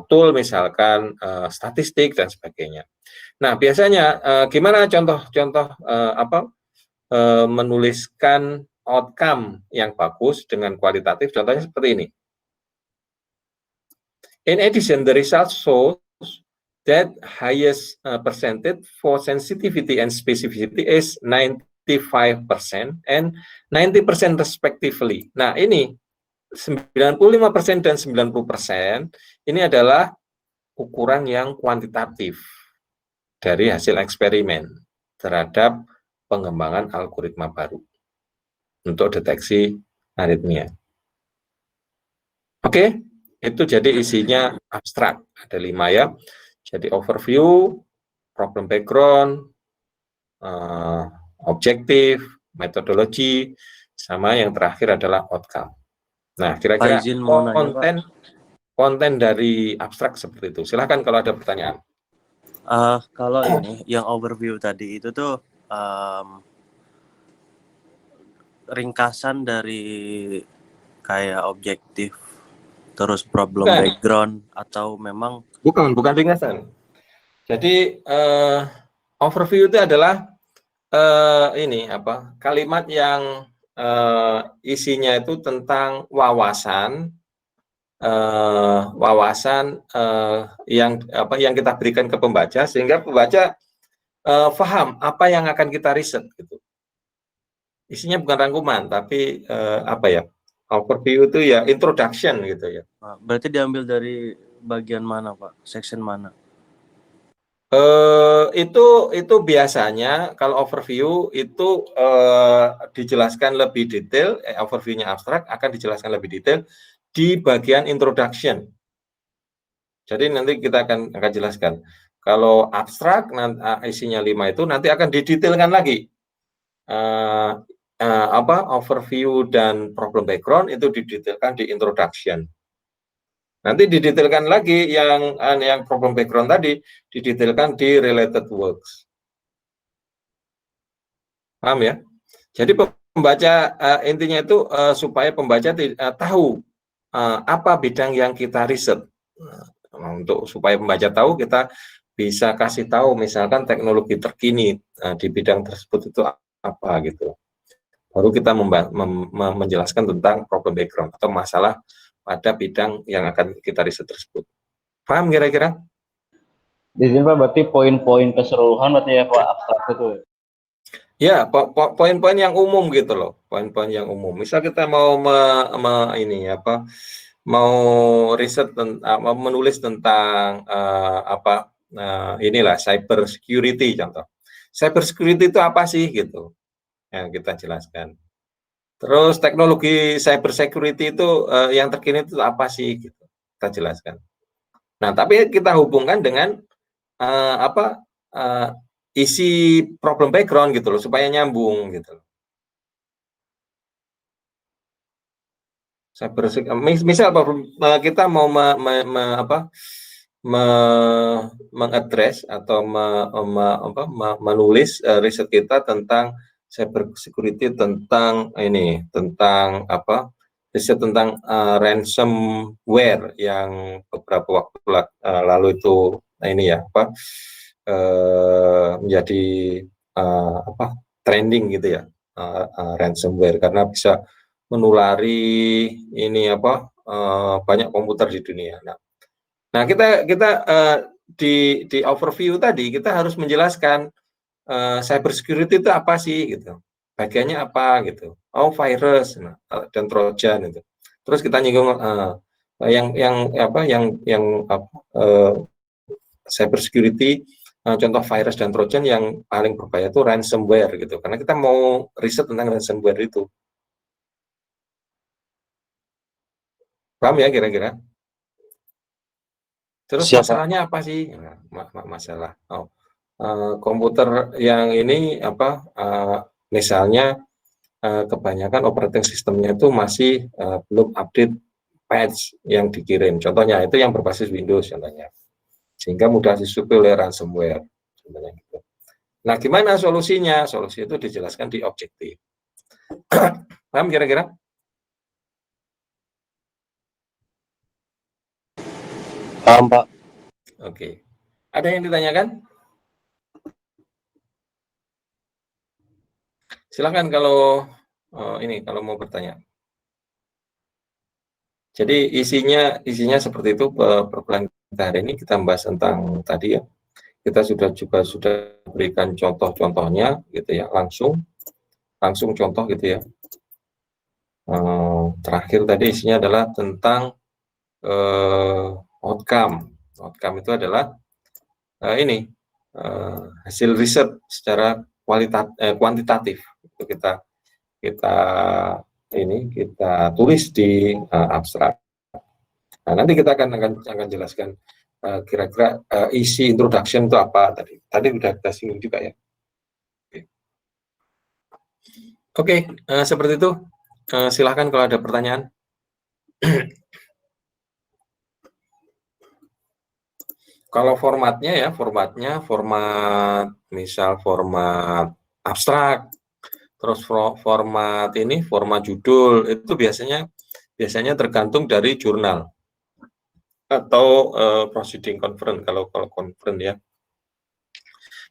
tool, misalkan statistik dan sebagainya. Nah, biasanya gimana contoh-contoh menuliskan outcome yang bagus dengan kualitatif? Contohnya seperti ini. In addition, the results show that highest percentage for sensitivity and specificity is 95% and 90% respectively. Nah, ini 95% dan 90% ini adalah ukuran yang kuantitatif dari hasil eksperimen terhadap pengembangan algoritma baru untuk deteksi aritmia. Oke, itu jadi isinya abstrak, ada 5 ya. Jadi overview, problem background, objektif, metodologi, sama yang terakhir adalah outcome. Nah, kira-kira konten dari abstrak seperti itu. Silahkan kalau ada pertanyaan. Kalau ini yang overview tadi itu tuh ringkasan dari kayak objektif terus problem background atau memang bukan ringkasan. Jadi overview itu adalah kalimat yang isinya itu tentang wawasan yang kita berikan ke pembaca sehingga pembaca paham apa yang akan kita riset gitu. Isinya bukan rangkuman tapi overview itu ya introduction gitu ya. Berarti diambil dari bagian mana, Pak? Section mana? Itu biasanya kalau overview itu dijelaskan lebih detail, overview-nya abstrak akan dijelaskan lebih detail di bagian introduction. Jadi nanti kita akan jelaskan. Kalau abstrak isinya 5 itu nanti akan didetailkan lagi. Overview dan problem background itu didetailkan di introduction. Nanti didetailkan lagi yang problem background tadi didetailkan di related works. Paham ya? Jadi pembaca intinya itu supaya pembaca tahu apa bidang yang kita riset. Untuk supaya pembaca tahu, kita bisa kasih tahu misalkan teknologi terkini di bidang tersebut itu apa gitu. Baru kita menjelaskan tentang problem background atau masalah pada bidang yang akan kita riset tersebut. Paham kira-kira? Di sini Pak, berarti poin-poin keseluruhan berarti ya Pak, abstrak itu. Ya, poin-poin yang umum gitu loh, poin-poin yang umum. Misal kita mau mau riset mau menulis tentang inilah cyber security contoh. Cyber security itu apa sih gitu? Yang kita jelaskan. Terus teknologi cyber security itu yang terkini itu apa sih gitu? Kita jelaskan. Nah, tapi kita hubungkan dengan isi problem background gitu loh, supaya nyambung gitu loh. Misal kita mau mengadres atau menulis riset kita tentang cyber security, tentang riset tentang ransomware yang beberapa waktu lalu itu menjadi trending gitu ya, ransomware, karena bisa menulari banyak komputer di dunia. Nah kita di overview tadi kita harus menjelaskan cyber security itu apa sih gitu, bagiannya apa gitu. Oh, virus dan trojan itu. Terus kita nyinggung cyber security, contoh virus dan trojan yang paling berbahaya itu ransomware gitu, karena kita mau riset tentang ransomware itu. Paham ya kira-kira? Terus masalahnya apa sih? Masalah komputer yang ini misalnya kebanyakan operating sistemnya itu masih belum update patch yang dikirim. Contohnya itu yang berbasis Windows contohnya. Sehingga mudah disupply oleh ransomware contohnya gitu. Nah, gimana solusinya? Solusi itu dijelaskan di objektif. Paham kira-kira? Paham, Pak. Oke. Ada yang ditanyakan? Silakan kalau kalau mau bertanya. Jadi isinya seperti itu perkuliahan kita hari ini. Kita membahas tentang tadi ya. Kita sudah berikan contoh-contohnya gitu ya, langsung contoh gitu ya. Terakhir tadi isinya adalah tentang outcome. Outcome itu adalah hasil riset secara kuantitatif. Itu kita tulis di abstrak. Nah, nanti kita akan jelaskan kira-kira isi introduction itu apa tadi. Tadi sudah kita singgung juga ya. Oke, seperti itu. Silahkan kalau ada pertanyaan. Kalau formatnya format abstrak, terus format judul itu biasanya tergantung dari jurnal atau proceeding conference. Kalau conference ya,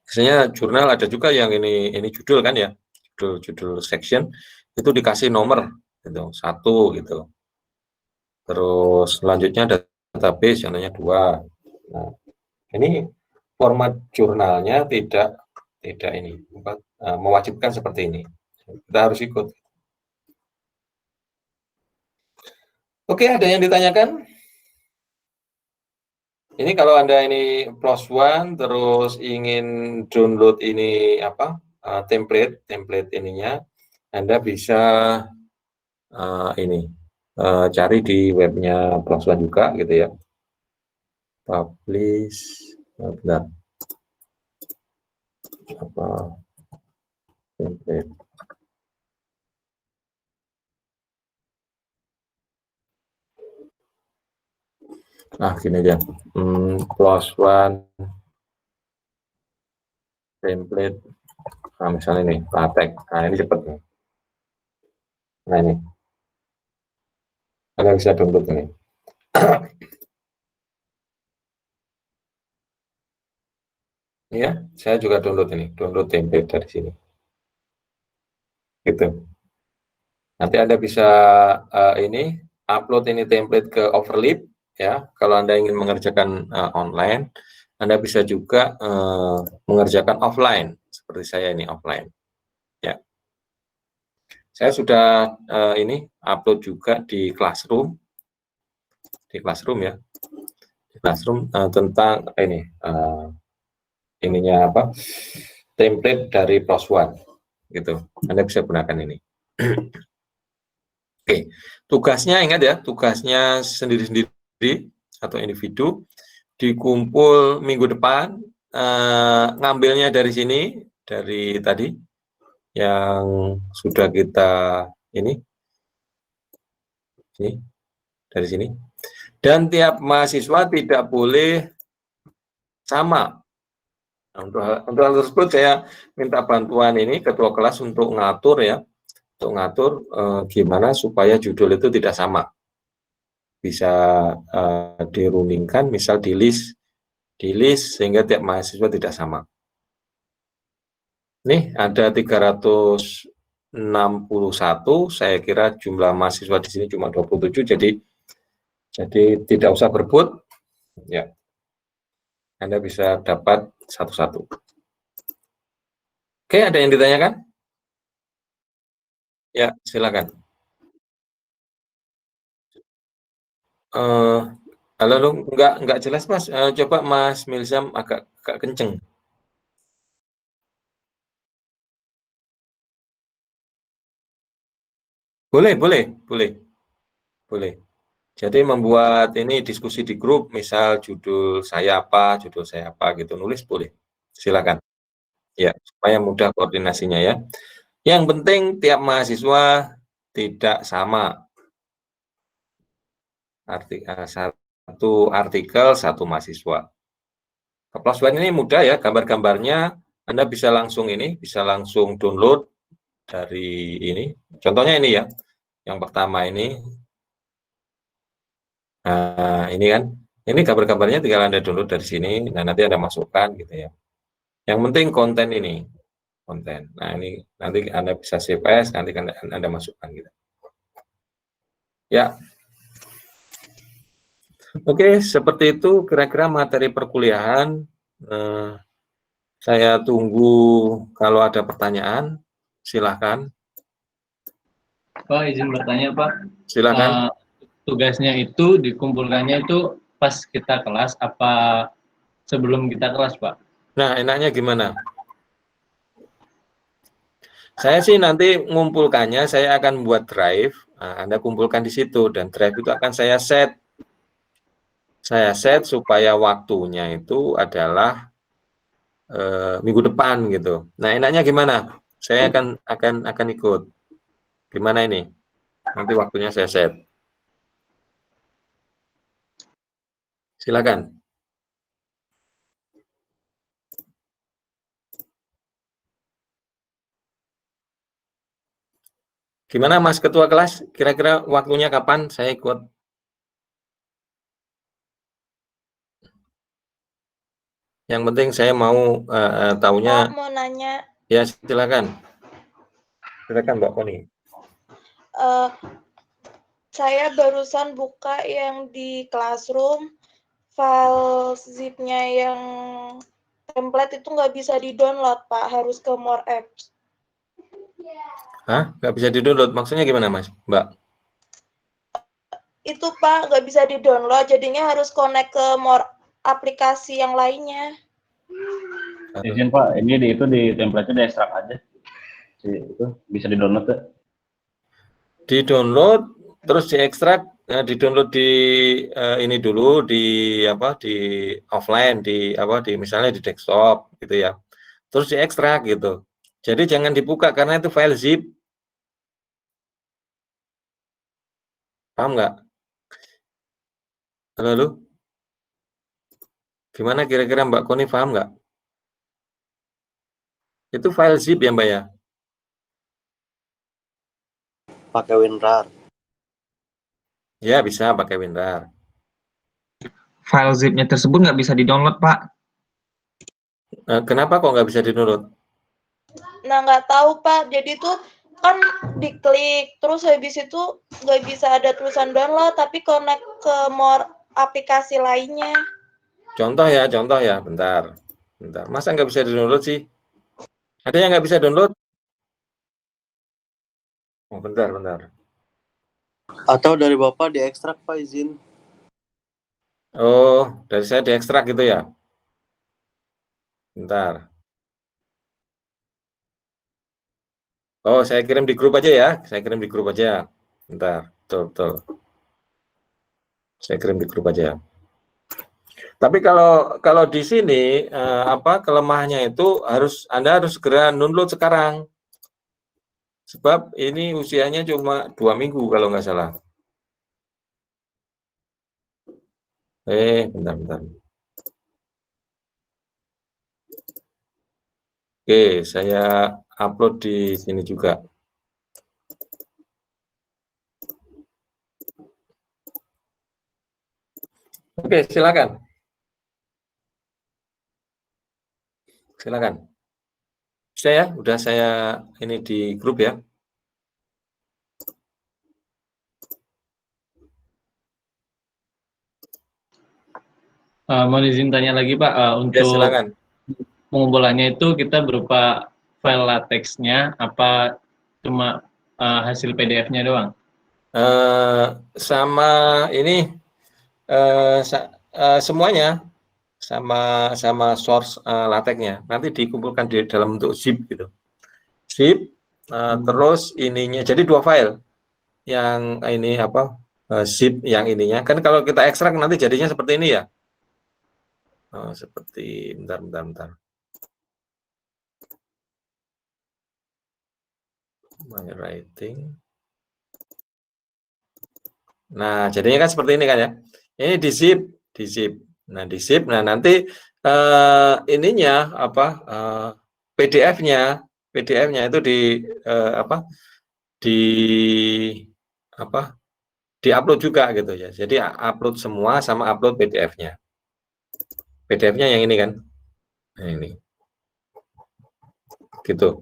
biasanya jurnal ada juga yang ini judul kan ya, judul section itu dikasih nomor gitu, 1 gitu. Terus selanjutnya database contohnya 2. Nah, ini format jurnalnya tidak mewajibkan seperti ini. Kita harus ikut. Oke, ada yang ditanyakan? Ini kalau Anda ini +1 terus ingin download ini template ininya, Anda bisa cari di webnya +1 juga gitu ya. Publish template. Gini aja. +1 template. Nah, misalnya ini LaTeX. Nah, ini cepat nih. Nah, ini. Anda bisa download ini. Ya, saya juga download template dari sini. Gitu. Nanti Anda bisa upload ini template ke Overleap ya. Kalau Anda ingin mengerjakan online, Anda bisa juga mengerjakan offline seperti saya ini offline. Ya. Saya sudah ini upload juga di Classroom. Di Classroom ya. Di Classroom tentang ini ininya apa? Template dari PLOS ONE gitu. Anda bisa gunakan ini. Oke, tugasnya ingat ya, tugasnya sendiri-sendiri atau individu, dikumpul minggu depan, ngambilnya dari sini, dari tadi yang sudah kita ini dari sini, dan tiap mahasiswa tidak boleh sama. Nah, untuk hal tersebut saya minta bantuan ini ketua kelas untuk ngatur ya, untuk ngatur gimana supaya judul itu tidak sama, bisa diruningkan, misal di list sehingga tiap mahasiswa tidak sama. Nih ada 361, saya kira jumlah mahasiswa di sini cuma 27, jadi tidak usah berebut ya. Anda bisa dapat satu-satu. Oke, ada yang ditanyakan? Ya, silakan. Halo, enggak jelas Mas. Coba Mas Milzam agak kenceng. Boleh. Jadi membuat ini diskusi di grup, misal judul saya apa gitu, nulis boleh. Silakan. Ya, supaya mudah koordinasinya ya. Yang penting tiap mahasiswa tidak sama. Satu artikel, satu mahasiswa. PLOS ONE ini mudah ya, gambar-gambarnya Anda bisa langsung download dari ini. Contohnya ini ya, yang pertama ini. Nah, ini kan, ini gambar-gambarnya tinggal Anda download dari sini, nah nanti Anda masukkan gitu ya. Yang penting konten ini, konten. Nah ini nanti Anda bisa save as, nanti Anda masukkan gitu. Ya. Oke, seperti itu kira-kira materi perkuliahan. Saya tunggu kalau ada pertanyaan, silahkan. Pak, izin bertanya Pak. Silakan. Tugasnya itu dikumpulkannya itu pas kita kelas apa sebelum kita kelas Pak? Nah, enaknya gimana? Saya sih nanti ngumpulkannya, saya akan buat drive. Nah, Anda kumpulkan di situ dan drive itu akan saya set. Saya set supaya waktunya itu adalah minggu depan gitu. Nah, enaknya gimana? Saya akan ikut. Gimana ini? Nanti waktunya saya set. Silakan. Gimana Mas Ketua Kelas? Kira-kira waktunya kapan saya ikut? Yang penting saya mau tahunya. Pak, mau nanya. Ya, silakan. Silakan Mbak Koni. Saya barusan buka yang di Classroom, file zip-nya yang template itu nggak bisa di-download, Pak. Harus ke More Apps. Hah? Nggak bisa di-download? Maksudnya gimana, Mas? Mbak? Itu, Pak, nggak bisa di-download. Jadinya harus connect ke More aplikasi yang lainnya. Izin Pak, ini di template-nya di-extract aja. Itu bisa di-download tuh. Di-download, terus diekstrak, di-download di ini dulu di offline, misalnya di desktop gitu ya. Terus diekstrak gitu. Jadi jangan dibuka karena itu file zip. Paham nggak? Halo? Gimana kira-kira Mbak Koni paham nggak? Itu file zip ya Mbak ya? Pakai WinRAR. Ya bisa pakai WinRAR. File zip-nya tersebut nggak bisa di-download, Pak. Kenapa kok nggak bisa di-download? Nah, nggak tahu, Pak. Jadi tuh kan diklik, terus habis itu nggak bisa ada tulisan download, tapi connect ke more aplikasi lainnya. Contoh ya, bentar. Masa nggak bisa di-download sih? Ada yang nggak bisa download? Oh, bentar. Atau dari Bapak diekstrak, Pak, izin. Oh, dari saya diekstrak gitu ya? Bentar. Oh, saya kirim di grup aja ya. Bentar, betul. Saya kirim di grup aja. Tapi kalau di sini kelemahannya itu Anda harus segera download sekarang. Sebab ini usianya cuma 2 minggu kalau nggak salah. Bentar. Oke, saya upload di sini juga. Oke, silakan. Udah saya ini di grup ya. Mohon izin tanya lagi Pak, untuk silakan. pengumpulannya itu kita berupa file latexnya apa cuma hasil PDF-nya doang? Sama ini semuanya sama source latexnya nanti dikumpulkan di dalam bentuk zip gitu. Zip terus ininya jadi 2 file. Yang ini zip yang ininya. Kan kalau kita ekstrak nanti jadinya seperti ini ya. Seperti bentar. My writing. Nah, jadinya kan seperti ini kan ya. Ini di zip. Nah, di zip. Nah, nanti ininya PDF-nya itu di-upload juga gitu ya. Jadi upload semua sama upload PDF-nya. PDF-nya yang ini kan. Nah, ini. Gitu.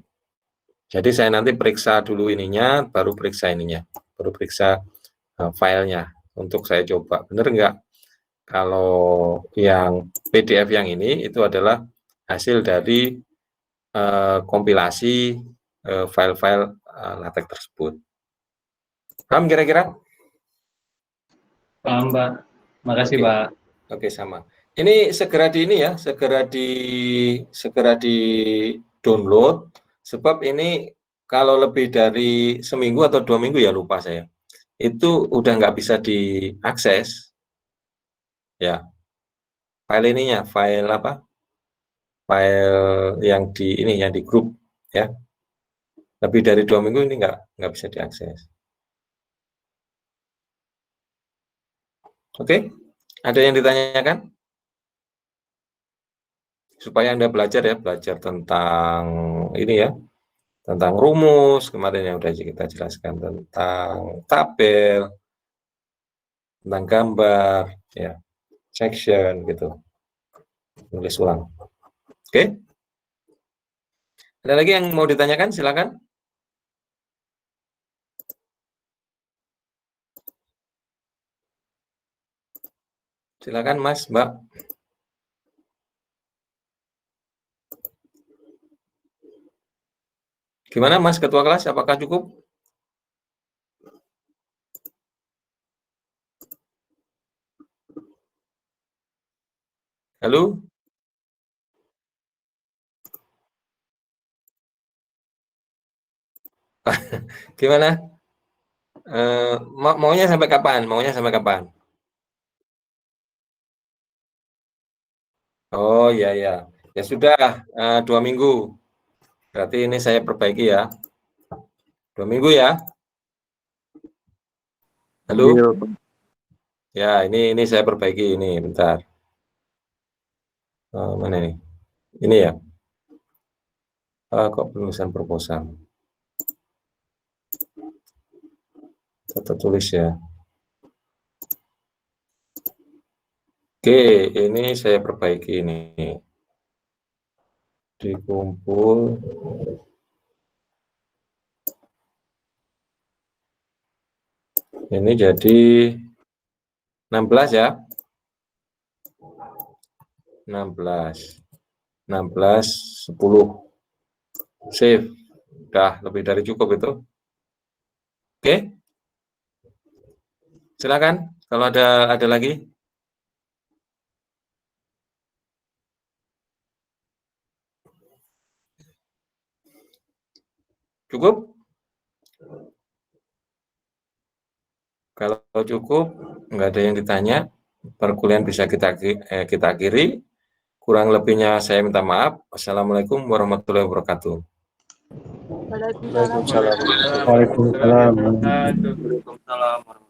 Jadi saya nanti periksa dulu ininya, baru periksa ininya. Baru periksa filenya untuk saya coba bener nggak kalau yang PDF yang ini itu adalah hasil dari kompilasi file-file LaTeX tersebut. Paham kira-kira? Paham Pak, makasih Pak. Oke, sama. Ini segera di download sebab ini kalau lebih dari seminggu atau 2 minggu ya lupa saya. Itu udah nggak bisa diakses ya file ininya, file yang di grup ya, lebih dari 2 minggu ini nggak bisa diakses. Oke, ada yang ditanyakan supaya Anda belajar tentang ini ya, tentang rumus kemarin yang udah kita jelaskan, tentang tabel, tentang gambar ya, section gitu, tulis ulang. Oke, ada lagi yang mau ditanyakan, silakan. Silakan Mas, Mbak. Gimana Mas Ketua kelas, apakah cukup? Halo? Gimana? Maunya sampai kapan? Oh iya ya. Ya sudah 2 minggu. Berarti ini saya perbaiki ya. 2 minggu ya. Halo? Ya, ini saya perbaiki ini, bentar. Mana ini? Ini ya. Kok penulisan proposal. Tata tulis ya. Oke, ini saya perbaiki ini. Dikumpul. Ini jadi 16 ya. 16, 10. Save. Udah lebih dari cukup itu. Oke. Silakan kalau ada lagi. Cukup? Kalau cukup, nggak ada yang ditanya, perkuliahan bisa kita akhiri. Kurang lebihnya saya minta maaf. Wassalamualaikum warahmatullahi wabarakatuh. Waalaikumsalam. Waalaikumsalam. Waalaikumsalam.